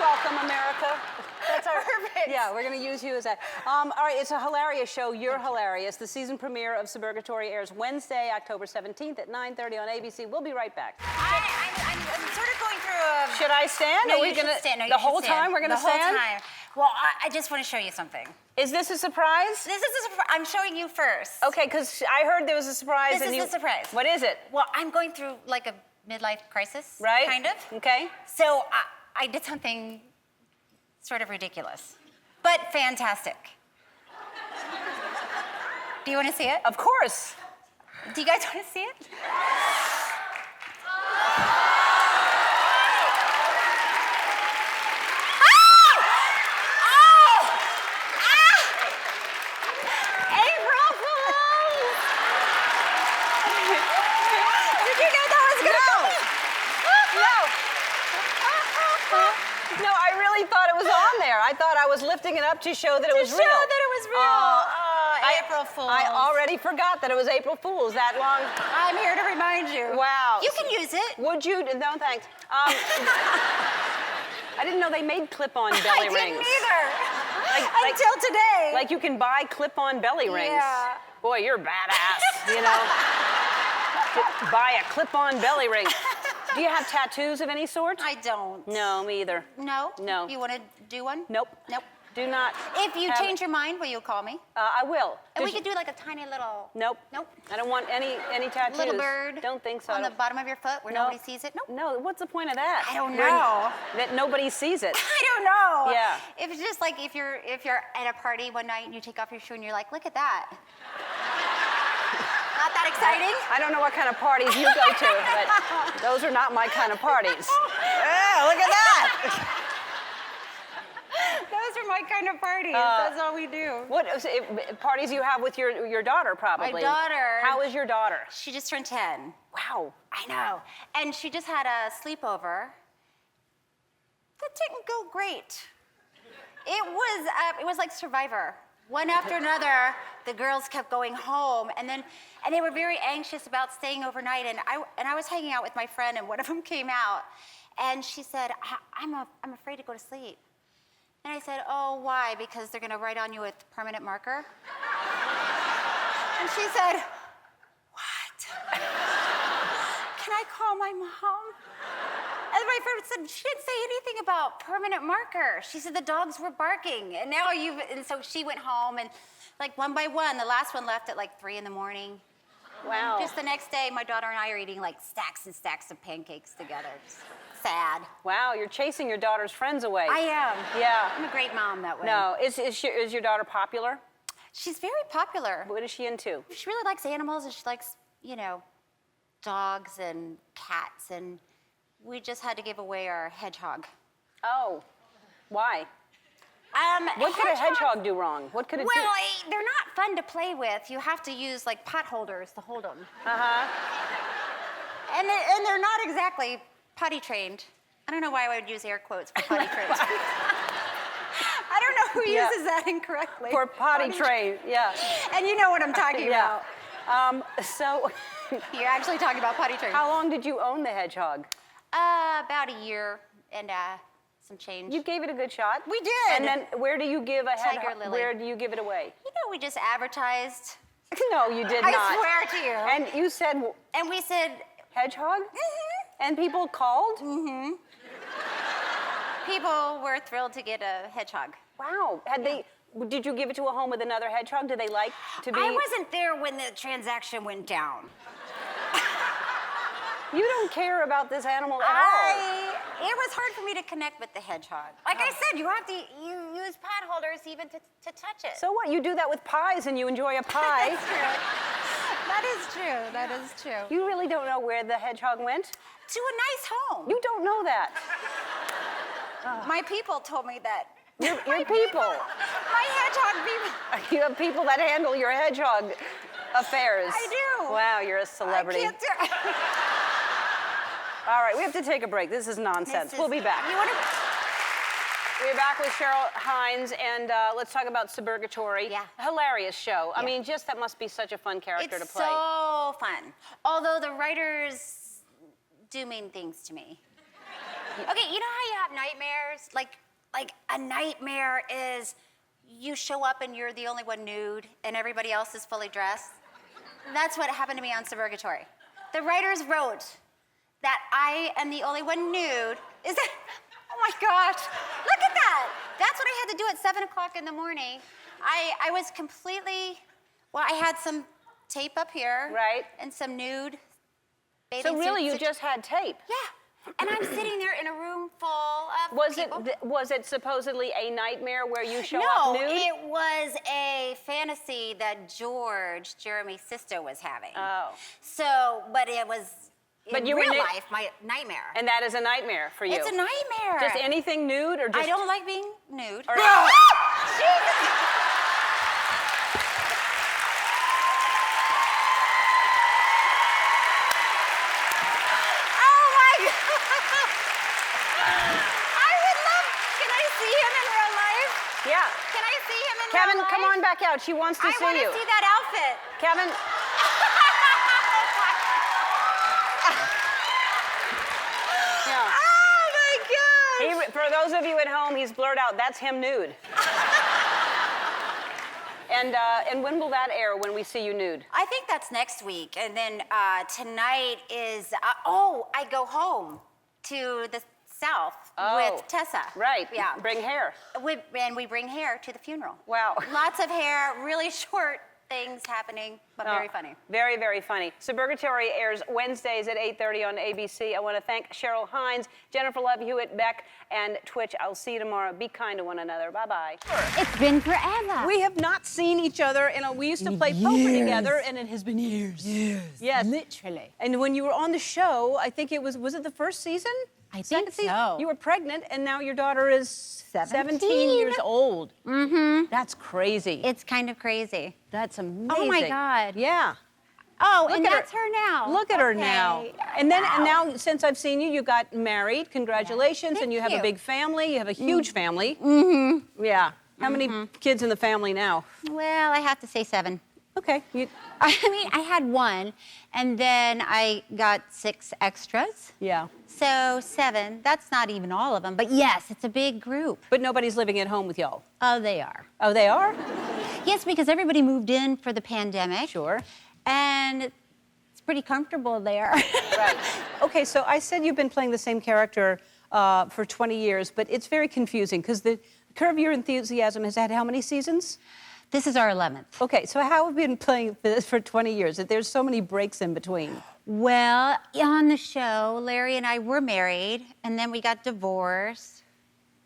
welcome, America. That's our. Perfect. Yeah, we're going to use you as that. All right, it's a hilarious show. You're hilarious. The season premiere of Suburgatory airs Wednesday, October 17th at 9:30 on ABC. We'll be right back. I'm sort of going through a... Should I stand? No, Are we you should gonna, stand. No, you the should whole stand. time we're going to stand? The whole time. Well, I just want to show you something. Is this a surprise? This is I'm showing you first. Okay, because I heard there was a surprise. This is the surprise. What is it? Well, I'm going through like a midlife crisis. Right? Kind of. Okay. So I did something sort of ridiculous, but fantastic. Do you want to see it? Of course. Do you guys want to see it? thought it was on there. I thought I was lifting it up to show that it was real. Show that it was real. April Fool's. I already forgot that it was April Fool's that long. I'm here to remind you. Wow. You can use it. Would you? No, thanks. I didn't know they made clip-on belly I rings. didn't either. Until today. Like you can buy clip-on belly rings. Yeah. Boy, you're badass, you know? Buy a clip-on belly ring. Do you have tattoos of any sort? I don't. No, me either. No? No. You want to do one? Nope. Nope. Do not. If you have- change your mind, will you call me? I will. And we Does- could do like a tiny little... Nope. Nope. I don't want any tattoos. Little bird. Don't think so. On the bottom of your foot where No. nobody sees it? Nope. No, what's the point of that? I don't Where- know. That nobody sees it. I don't know. Yeah. If it's just like if you're at a party one night and you take off your shoe and you're like, look at that. Not that exciting? I don't know what kind of parties you go to, but those are not my kind of parties. Yeah, look at that. Those are my kind of parties. That's all we do. What parties you have with your daughter, probably? My daughter. How is your daughter? She just turned 10. Wow. I know. And she just had a sleepover. That didn't go great. It was like Survivor. One after another, the girls kept going home, and they were very anxious about staying overnight. And I was hanging out with my friend, and one of them came out, and she said, "I'm afraid to go to sleep." And I said, "Oh, why? Because they're gonna write on you with permanent marker?" And she said, "What? Can I call my mom?" And my friend said, she didn't say anything about permanent marker. She said the dogs were barking, and so she went home, and like one by one, the last one left at like 3 in the morning. Wow. Just the next day, my daughter and I are eating like stacks and stacks of pancakes together. Just sad. Wow, you're chasing your daughter's friends away. I am. Yeah. I'm a great mom that way. No, is your daughter popular? She's very popular. What is she into? She really likes animals, and she likes, dogs and cats, and we just had to give away our hedgehog. Oh, why? What could a hedgehog do wrong? What could it Well, do? they're not fun to play with. You have to use like pot holders to hold them. Uh-huh. And they're not exactly potty trained. I don't know why I would use air quotes for potty trained. I don't know who Yeah. uses that incorrectly. For potty train, yeah. And you know what I'm talking Yeah. about. So, You're actually talking about potty trained. how long did you own the hedgehog? About a year and some change. You gave it a good shot. We did. And then where do you give a Tiger hedgehog? lily. Where do you give it away? We just advertised. No, you did I not. swear to you. And you said And we said, hedgehog? And people called? people were thrilled to get a hedgehog. Wow. Did you give it to a home with another hedgehog? Did they like to be? I wasn't there when the transaction went down. You don't care about this animal at all. It was hard for me to connect with the hedgehog. Like I said, you have to use pot holders even to touch it. So what? You do that with pies and you enjoy a pie. That's true. That is true. That is true. You really don't know where the hedgehog went? To a nice home. You don't know that. My people told me that. Your people. My hedgehog people. You have people that handle your hedgehog affairs. I do. Wow, you're a celebrity. I can't do All right, we have to take a break. This is nonsense. We'll be back. You want to? We're back with Cheryl Hines, and let's talk about Suburgatory. Yeah. Hilarious show. I Yeah. mean, just that must be such a fun character It's to play. so fun. Although the writers do mean things to me. Okay, you know how you have nightmares? Like a nightmare is you show up and you're the only one nude and everybody else is fully dressed. That's what happened to me on Suburgatory. The writers wrote that I am the only one nude. Is that? Oh my gosh! Look at that. That's what I had to do at 7 o'clock in the morning. I was completely. Well, I had some tape up here. Right. And some nude. So bathing really, you suits. just had tape. Yeah. And I'm sitting there in a room full of people. Was it supposedly a nightmare where you show No, up nude? it was a fantasy that George, Jeremy's sister, was having. Oh. So, but it was But in you were real nu- life my nightmare. And that is a nightmare for you. It's a nightmare. Just anything nude or just? I don't like being nude. Or- Jesus! Oh my God! I would love. Can I see him in real life? Yeah. Can I see him in Kevin, real life? come on back out. She wants to I see want you. to see that outfit. Kevin. Yeah. Oh my gosh! For those of you at home, he's blurred out, that's him nude. And when will that air, when we see you nude? I think that's next week. And then tonight is, I go home to the South with Tessa. Right. Yeah. Bring hair. And we bring hair to the funeral. Wow. Lots of hair, really short things happening, but very funny. Very, very funny. Suburgatory airs Wednesdays at 8:30 on ABC. I want to thank Cheryl Hines, Jennifer Love Hewitt, Beck, and Twitch. I'll see you tomorrow. Be kind to one another. Bye-bye. It's been forever. We have not seen each other we used to play poker together, and it has been years. Years. Yes. Literally. And when you were on the show, I think was it the first season? I Second think season? so. You were pregnant, and now your daughter is 17 years old. Mm-hmm. That's crazy. It's kind of crazy. That's amazing. Oh my God. Yeah. Oh, Look and at that's her now. Look at her Okay. now. And now, since I've seen you, you got married. Congratulations. And you have a you. big family. You have a huge family. Mm-hmm. Yeah. How many kids in the family now? Well, I have to say 7. Okay. I mean, I had 1, and then I got 6 extras. Yeah. So 7. That's not even all of them, but yes, it's a big group. But nobody's living at home with y'all. Oh, they are. Oh, they are? Yes, because everybody moved in for the pandemic. Sure. And it's pretty comfortable there. Right. Okay, so I said you've been playing the same character for 20 years, but it's very confusing because the Curb Your Enthusiasm has had how many seasons? This is our 11th. Okay, so how have you been playing this for 20 years? That there's so many breaks in between. Well, on the show, Larry and I were married, and then we got divorced,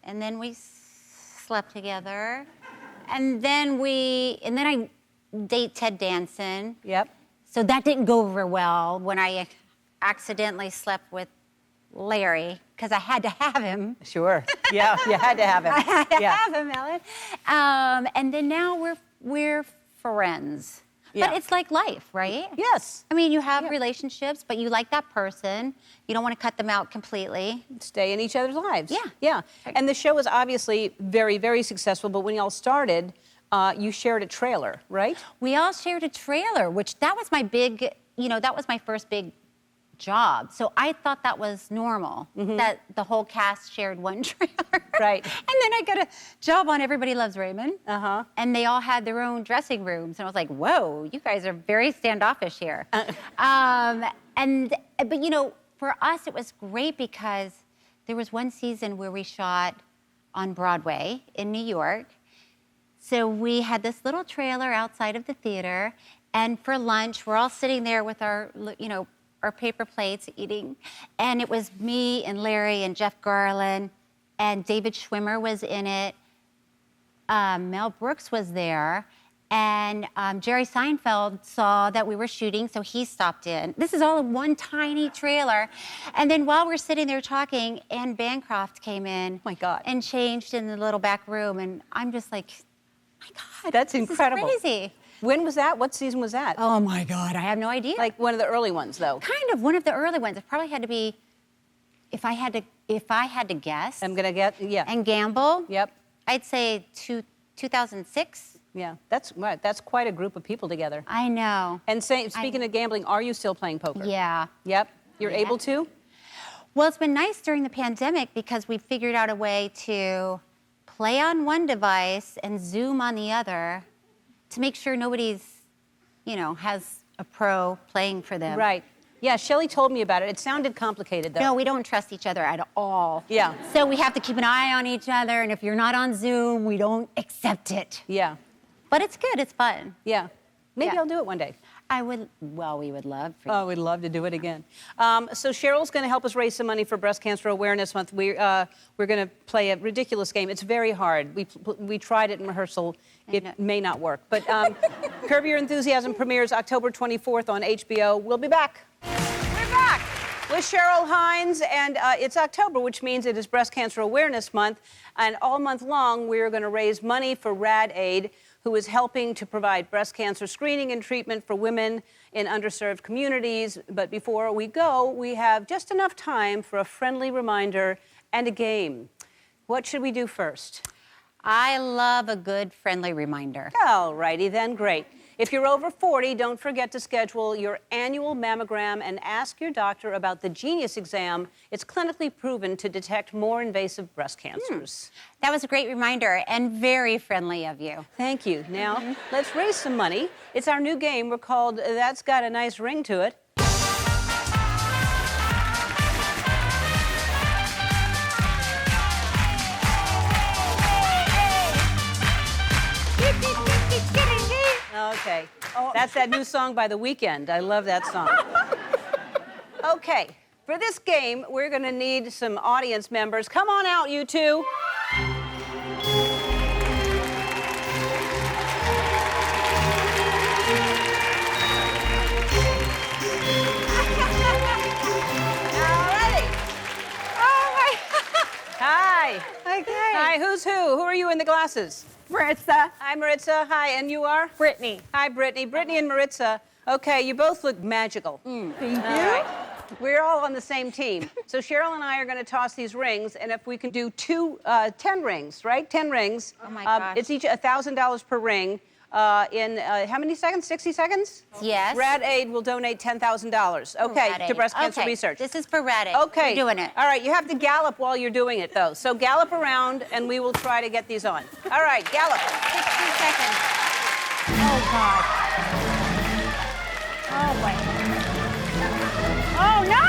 and then we slept together, and then I date Ted Danson. Yep. So that didn't go over well when I accidentally slept with Larry, because I had to have him. Sure. Yeah, you had to have him. I had to have him, Ellen. And then now we're friends. Yeah. But it's like life, right? Yes. I mean, you have relationships, but you like that person. You don't want to cut them out completely. Stay in each other's lives. Yeah. Yeah. And the show was obviously very, very successful, but when y'all started, you shared a trailer, right? We all shared a trailer, that was my big, that was my first big job. So I thought that was normal, that the whole cast shared one trailer. Right. And then I got a job on Everybody Loves Raymond. Uh-huh. And they all had their own dressing rooms. And I was like, whoa, you guys are very standoffish here. But for us, it was great because there was one season where we shot on Broadway in New York. So we had this little trailer outside of the theater. And for lunch, we're all sitting there with our paper plates eating. And it was me and Larry and Jeff Garland, and David Schwimmer was in it. Mel Brooks was there. And Jerry Seinfeld saw that we were shooting, so he stopped in. This is all in one tiny trailer. And then while we're sitting there talking, Anne Bancroft came in. Oh my God. And changed in the little back room. And I'm just like, my God. That's this incredible. is crazy. When was that? What season was that? Oh my God, I have no idea. Like one of the early ones, though. Kind of one of the early ones. It probably had to be, if I had to guess. I'm gonna get, yeah. And gamble. Yep. I'd say 2006. Yeah, that's right. That's quite a group of people together. I know. And speaking of gambling, are you still playing poker? Yeah. Yep. You're able to? Well, it's been nice during the pandemic because we figured out a way to play on one device and Zoom on the other to make sure nobody's, has a pro playing for them. Right. Yeah, Shelley told me about it. It sounded complicated, though. No, we don't trust each other at all. Yeah. So we have to keep an eye on each other, and if you're not on Zoom, we don't accept it. Yeah. But it's good, it's fun. Yeah. Maybe Yeah. I'll do it one day. We would love for you. Oh, we'd love to do it again. So Cheryl's going to help us raise some money for Breast Cancer Awareness Month. We're going to play a ridiculous game. It's very hard. We tried it in rehearsal. It may not work. But Curb Your Enthusiasm premieres October 24th on HBO. We'll be back. We're back with Cheryl Hines, and it's October, which means it is Breast Cancer Awareness Month. And all month long, we're going to raise money for Rad Aid, who is helping to provide breast cancer screening and treatment for women in underserved communities. But before we go, we have just enough time for a friendly reminder and a game. What should we do first? I love a good friendly reminder. All righty then, great. If you're over 40, don't forget to schedule your annual mammogram and ask your doctor about the Genius exam. It's clinically proven to detect more invasive breast cancers. That was a great reminder and very friendly of you. Thank you. Now, let's raise some money. It's our new game. We're called That's Got a Nice Ring to It. Okay, that's that new song by The Weeknd. I love that song. Okay, for this game, we're gonna need some audience members. Come on out, you two. Alrighty. Oh my. Hi. Okay. Hi, who's who? Who are you in the glasses? Maritza. Hi, Maritza. Hi, and you are? Brittany. Hi, Brittany. Brittany and Maritza. Okay, you both look magical. Thank All right. We're all on the same team. So Cheryl and I are going to toss these rings, and if we can do 10 rings, right? 10 rings. Oh my gosh. It's each $1,000 per ring. In how many seconds? 60 seconds? Yes. Rad Aid will donate $10,000. Okay, Rad to Aid. breast cancer Okay, research. This is for Rad Aid. Okay. We're doing it. All right, you have to gallop while you're doing it, though. So gallop around, and we will try to get these on. All right, gallop. 60 seconds. Oh, God. Oh, boy. Oh, no!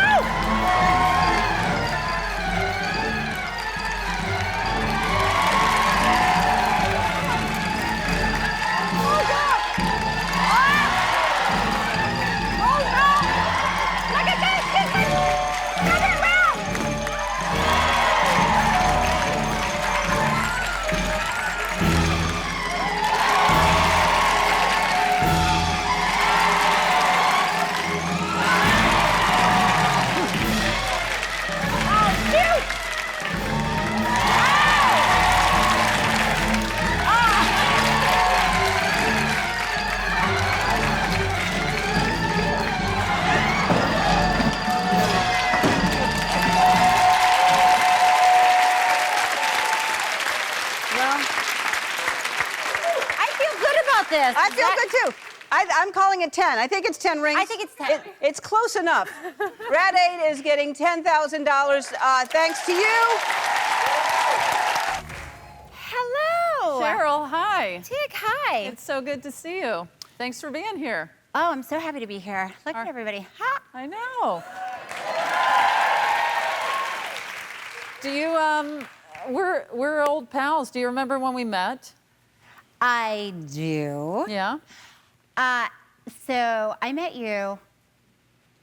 This. I feel good too. I'm calling it 10. I think it's 10 rings. I think it's 10. It's close enough. Rad Aid is getting $10,000 thanks to you. Hello. Cheryl, hi. Tig, hi. It's so good to see you. Thanks for being here. Oh, I'm so happy to be here. Look at everybody. Ha. I know. Do you, we're old pals. Do you remember when we met? I do. Yeah. So I met you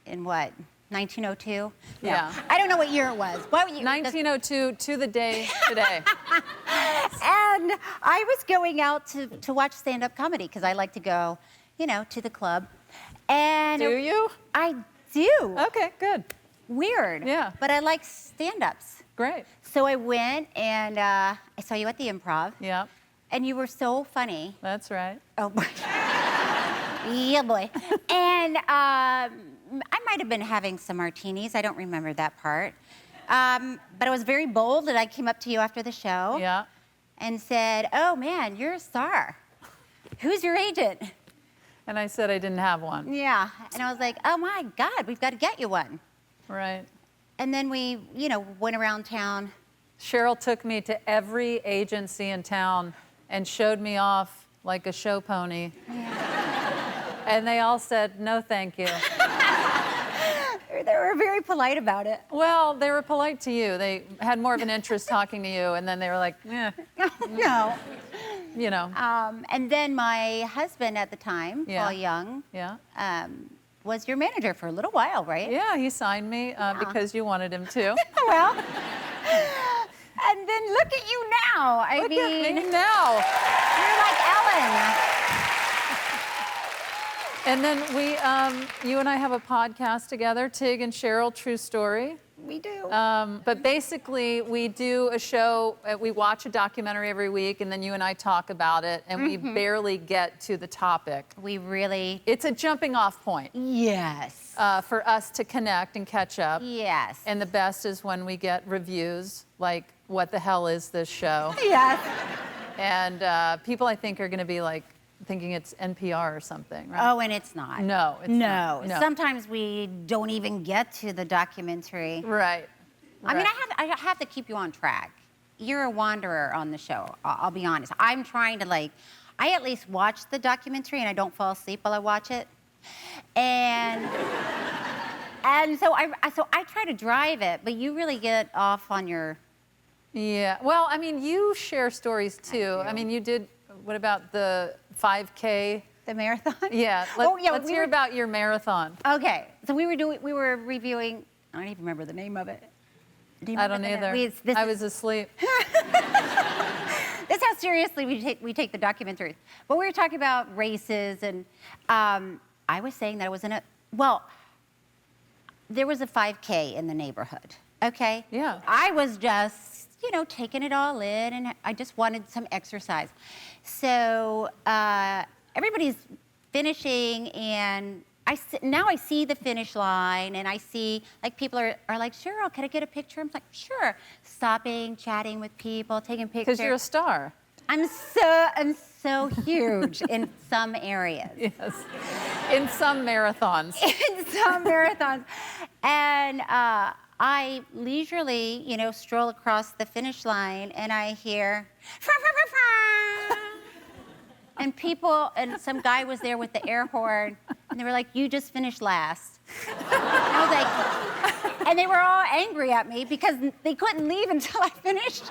in what? 1902? No. Yeah. I don't know what year it was. What year? 1902 to the day today. And I was going out to watch stand-up comedy because I like to go, you know, to the club. And Do you? I do. Okay, good. Weird. Yeah. But I like stand-ups. Great. So I went and I saw you at the Improv. Yeah, And you were so funny. that's right. Oh, boy. Yeah, boy. And I might have been having some martinis. I don't remember that part. But I was very bold, and I came up to you after the show Yeah. and said, oh, man, you're a star. Who's your agent? And I said I didn't have one. Yeah. And I was like, oh, my God, we've got to get you one. Right. And then we, you know, went around town. Cheryl took me to every agency in town and showed me off like a show pony. And they all said, no, thank you. They were very polite about it. Well, they were polite to you. They had more of an interest talking to you, and then they were like, eh, No. you know. And then my husband at the time, Yeah. Paul Young, Yeah. was your manager for a little while, right? Yeah, he signed me because you wanted him to. Well, and then look at you now. I Look mean, at me now. you're like Ellen. And then you and I have a podcast together, Tig and Cheryl, True Story. We do. But basically, we do a show, we watch a documentary every week, and then you and I talk about it, and we barely get to the topic. We really. It's a jumping off point Yes. for us to connect and catch up. Yes. And the best is when we get reviews like what the hell is this show? Yes. And people, I think, are going to be like thinking it's NPR or something, right? Oh, and it's not. No, it's not. No. Sometimes we don't even get to the documentary. Right. I mean, right. I have to keep you on track. You're a wanderer on the show. I'll be honest. I'm trying to I at least watch the documentary and I don't fall asleep while I watch it. And so I try to drive it, but you really get off on your. Yeah. Well, I mean, you share stories too. I mean, you did. What about the 5K? The marathon? Yeah. Let's hear about your marathon. Okay. So we were reviewing. I don't even remember the name of it. Do you I remember don't the name? either. I was asleep. That's how seriously we take the documentaries. But we were talking about races, and I was saying that it was there was a 5K in the neighborhood, okay? Yeah. I was just, taking it all in, and I just wanted some exercise. So everybody's finishing, and now I see the finish line, and I see people are like, Cheryl, can I get a picture? I'm like, sure. Stopping, chatting with people, taking pictures. Because you're a star. I'm so huge in some areas. Yes. In some marathons. In some marathons. And I leisurely, stroll across the finish line, and I hear, "Fra, fra, fra, fra." And some guy was there with the air horn, and they were like, you just finished last. And I was like, and they were all angry at me because they couldn't leave until I finished.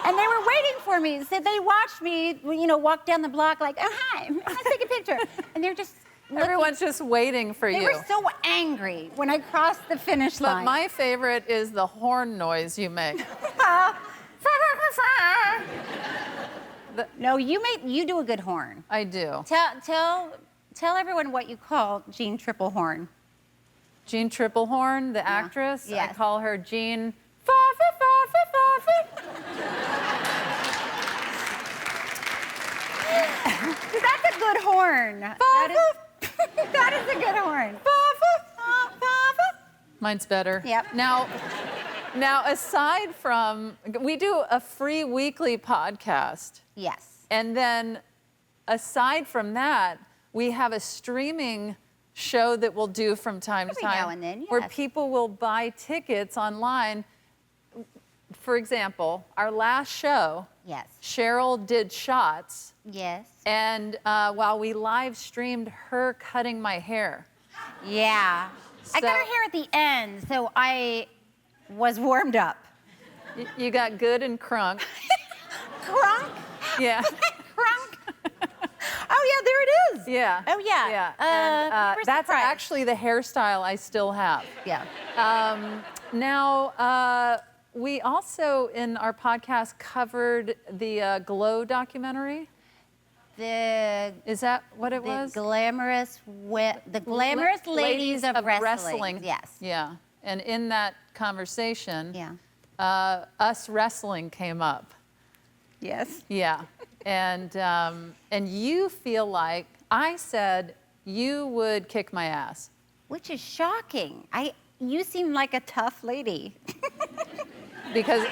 And they were waiting for me. So they watched me, walk down the block like, oh, hi, let's take a picture. And they're just looking. Everyone's just waiting for you. They were so angry when I crossed the finish line. But my favorite is the horn noise you make. No, you do a good horn. I do. Tell everyone what you call Jean Triplehorn. Jean Triplehorn, the actress. Yes. I call her Jean. That's a good horn. That is a good horn. Mine's better. Yep. Now, aside from, we do a free weekly podcast. Yes. And then, aside from that, we have a streaming show that we'll do from time to Every time. now and then, where yes. people will buy tickets online. For example, our last show, Yes. Cheryl did shots. Yes. And while we live streamed her cutting my hair. Yeah. I got her hair at the end, so I was warmed up. You got good and crunk. Crunk? Yeah. Crunk? Oh, yeah, there it is. Yeah. Oh, yeah. Yeah. And that's surprised. actually the hairstyle I still have. Yeah. Now, we also, in our podcast, covered the Glow documentary. Is that what it was? The glamorous ladies of wrestling. Yes. Yeah. And in that conversation, Yeah. us wrestling came up. Yes. Yeah. And you feel like I said you would kick my ass. Which is shocking. You seem like a tough lady. Because,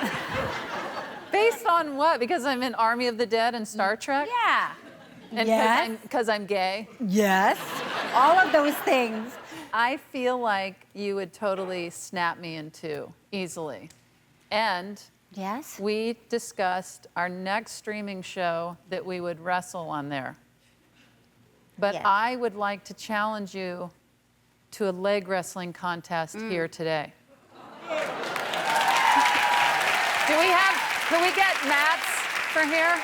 based on what? Because I'm in Army of the Dead and Star Trek? Yeah. And because I'm gay? Yes. All of those things. I feel like you would totally snap me in two easily. And Yes. we discussed our next streaming show that we would wrestle on there. But Yes. I would like to challenge you to a leg wrestling contest here today. Can we get mats for here?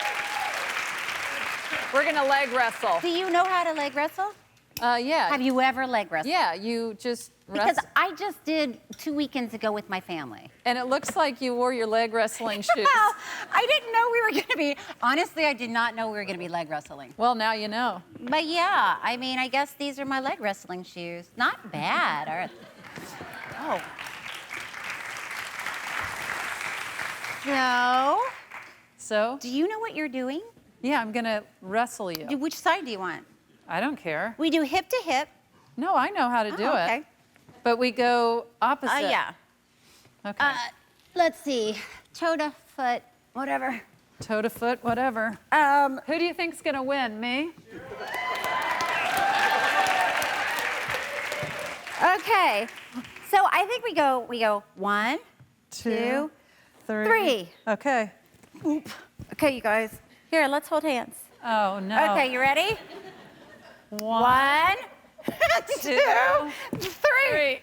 We're gonna leg wrestle. Do you know how to leg wrestle? Yeah. Have you ever leg wrestled? Yeah, you just Because wrestle. I just did 2 weekends ago with my family. And it looks like you wore your leg wrestling shoes. Well, I didn't know we were going to be, honestly, I did not know we were going to be leg wrestling. Well, now you know. But yeah, I mean, I guess these are my leg wrestling shoes. Not bad. Oh. So, Do you know what you're doing? yeah, I'm gonna wrestle you. Which side do you want? I don't care. We do hip to hip. No, I know how to do Oh, okay. it. But we go opposite. Yeah. Okay. Let's see. Toe to foot, whatever. Toe to foot, whatever. Who do you think's gonna win? Me? Okay. So I think we go 1, 2, 3. Okay. Okay, you guys. Here, let's hold hands. Oh no. Okay, you ready? 1, 2, 3.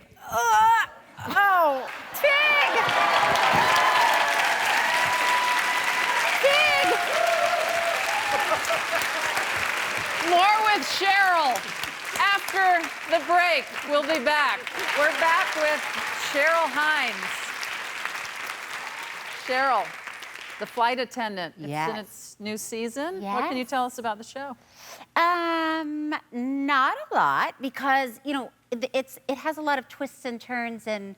Oh, Tig! Tig! More with Cheryl. After the break, we'll be back. We're back with Cheryl Hines. Cheryl, the flight attendant. It's in Yes. its new season. What can you Yes. tell us about the show? Not a lot because it has a lot of twists and turns and.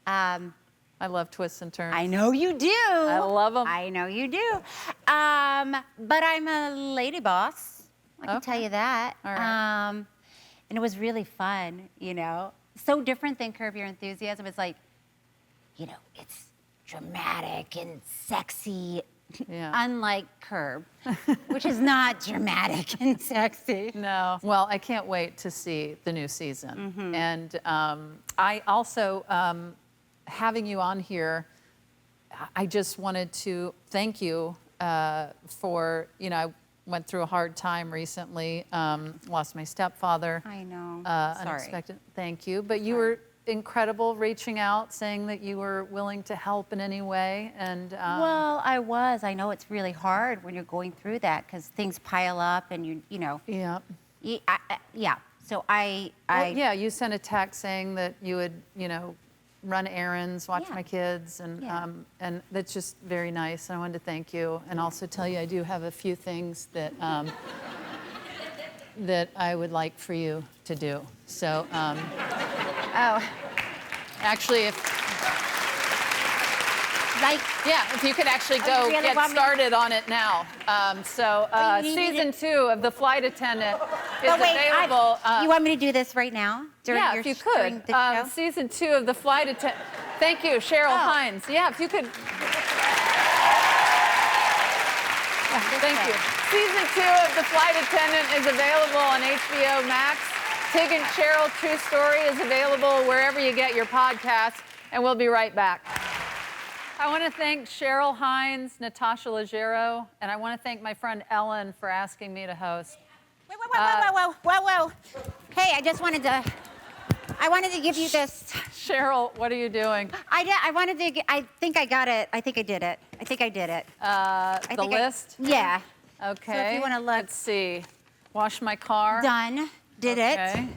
I love twists and turns. I know you do. I love 'em. I know you do. But I'm a lady boss. I can tell you that. All right. And it was really fun, So different than Curb Your Enthusiasm. It's like, it's dramatic and sexy, Yeah. unlike Curb, which is not dramatic and sexy. No. Well, I can't wait to see the new season. Mm-hmm. And I also, having you on here, I just wanted to thank you for, I went through a hard time recently, lost my stepfather. I know. Sorry. Unexpected. Thank you. But you were incredible reaching out, saying that you were willing to help in any way. And Well, I was. I know it's really hard when you're going through that because things pile up and yeah. Yeah. So Well, yeah, you sent a text saying that you would, run errands, watch Yeah. my kids, and Yeah. and that's just very nice. And I wanted to thank you, and also tell you I do have a few things that that I would like for you to do. So Oh, actually, if like if you could actually Oh, go you really get want me- started on it now. Oh, you need me Season 2 of The Flight Attendant is But wait, available. you want me to do this right now? During Yeah, your, if you during could. the show? Season 2 of The Flight Attendant. Thank you, Cheryl Hines. Yeah, if you could. Thank you. Season 2 of The Flight Attendant is available on HBO Max. Tig and Cheryl True Story is available wherever you get your podcasts, and we'll be right back. I want to thank Cheryl Hines, Natasha Leggero, and I want to thank my friend Ellen for asking me to host. Whoa. Hey, I wanted to give you this. Cheryl, what are you doing? I think I got it. I think I did it. The list? Yeah. Okay. So if you want to look. Let's see. Wash my car. Done. Did Okay.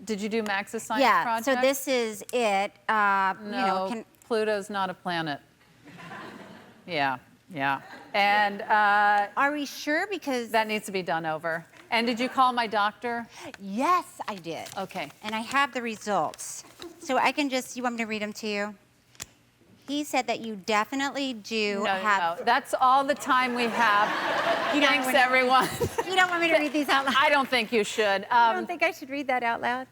Did you do Max's science it. Yeah. project? So this is it. No, Pluto's not a planet. Yeah. And Are we sure? Because that needs to be done over. And did you call my doctor? yes, I did. Okay. And I have the results. So I can just. You want me to read them to you? He said that you definitely do have. No. That's all the time we have. You don't Thanks, want to read- everyone. You don't want me to read these out loud? I don't think you should. I don't think I should read that out loud.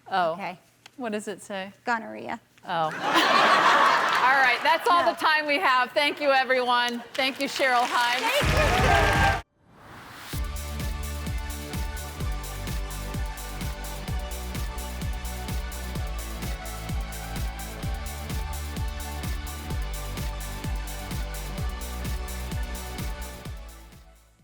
Oh. Okay. What does it say? Gonorrhea. Oh. All right, that's all the time we have. Thank you, everyone. Thank you, Cheryl Hines. Thank you.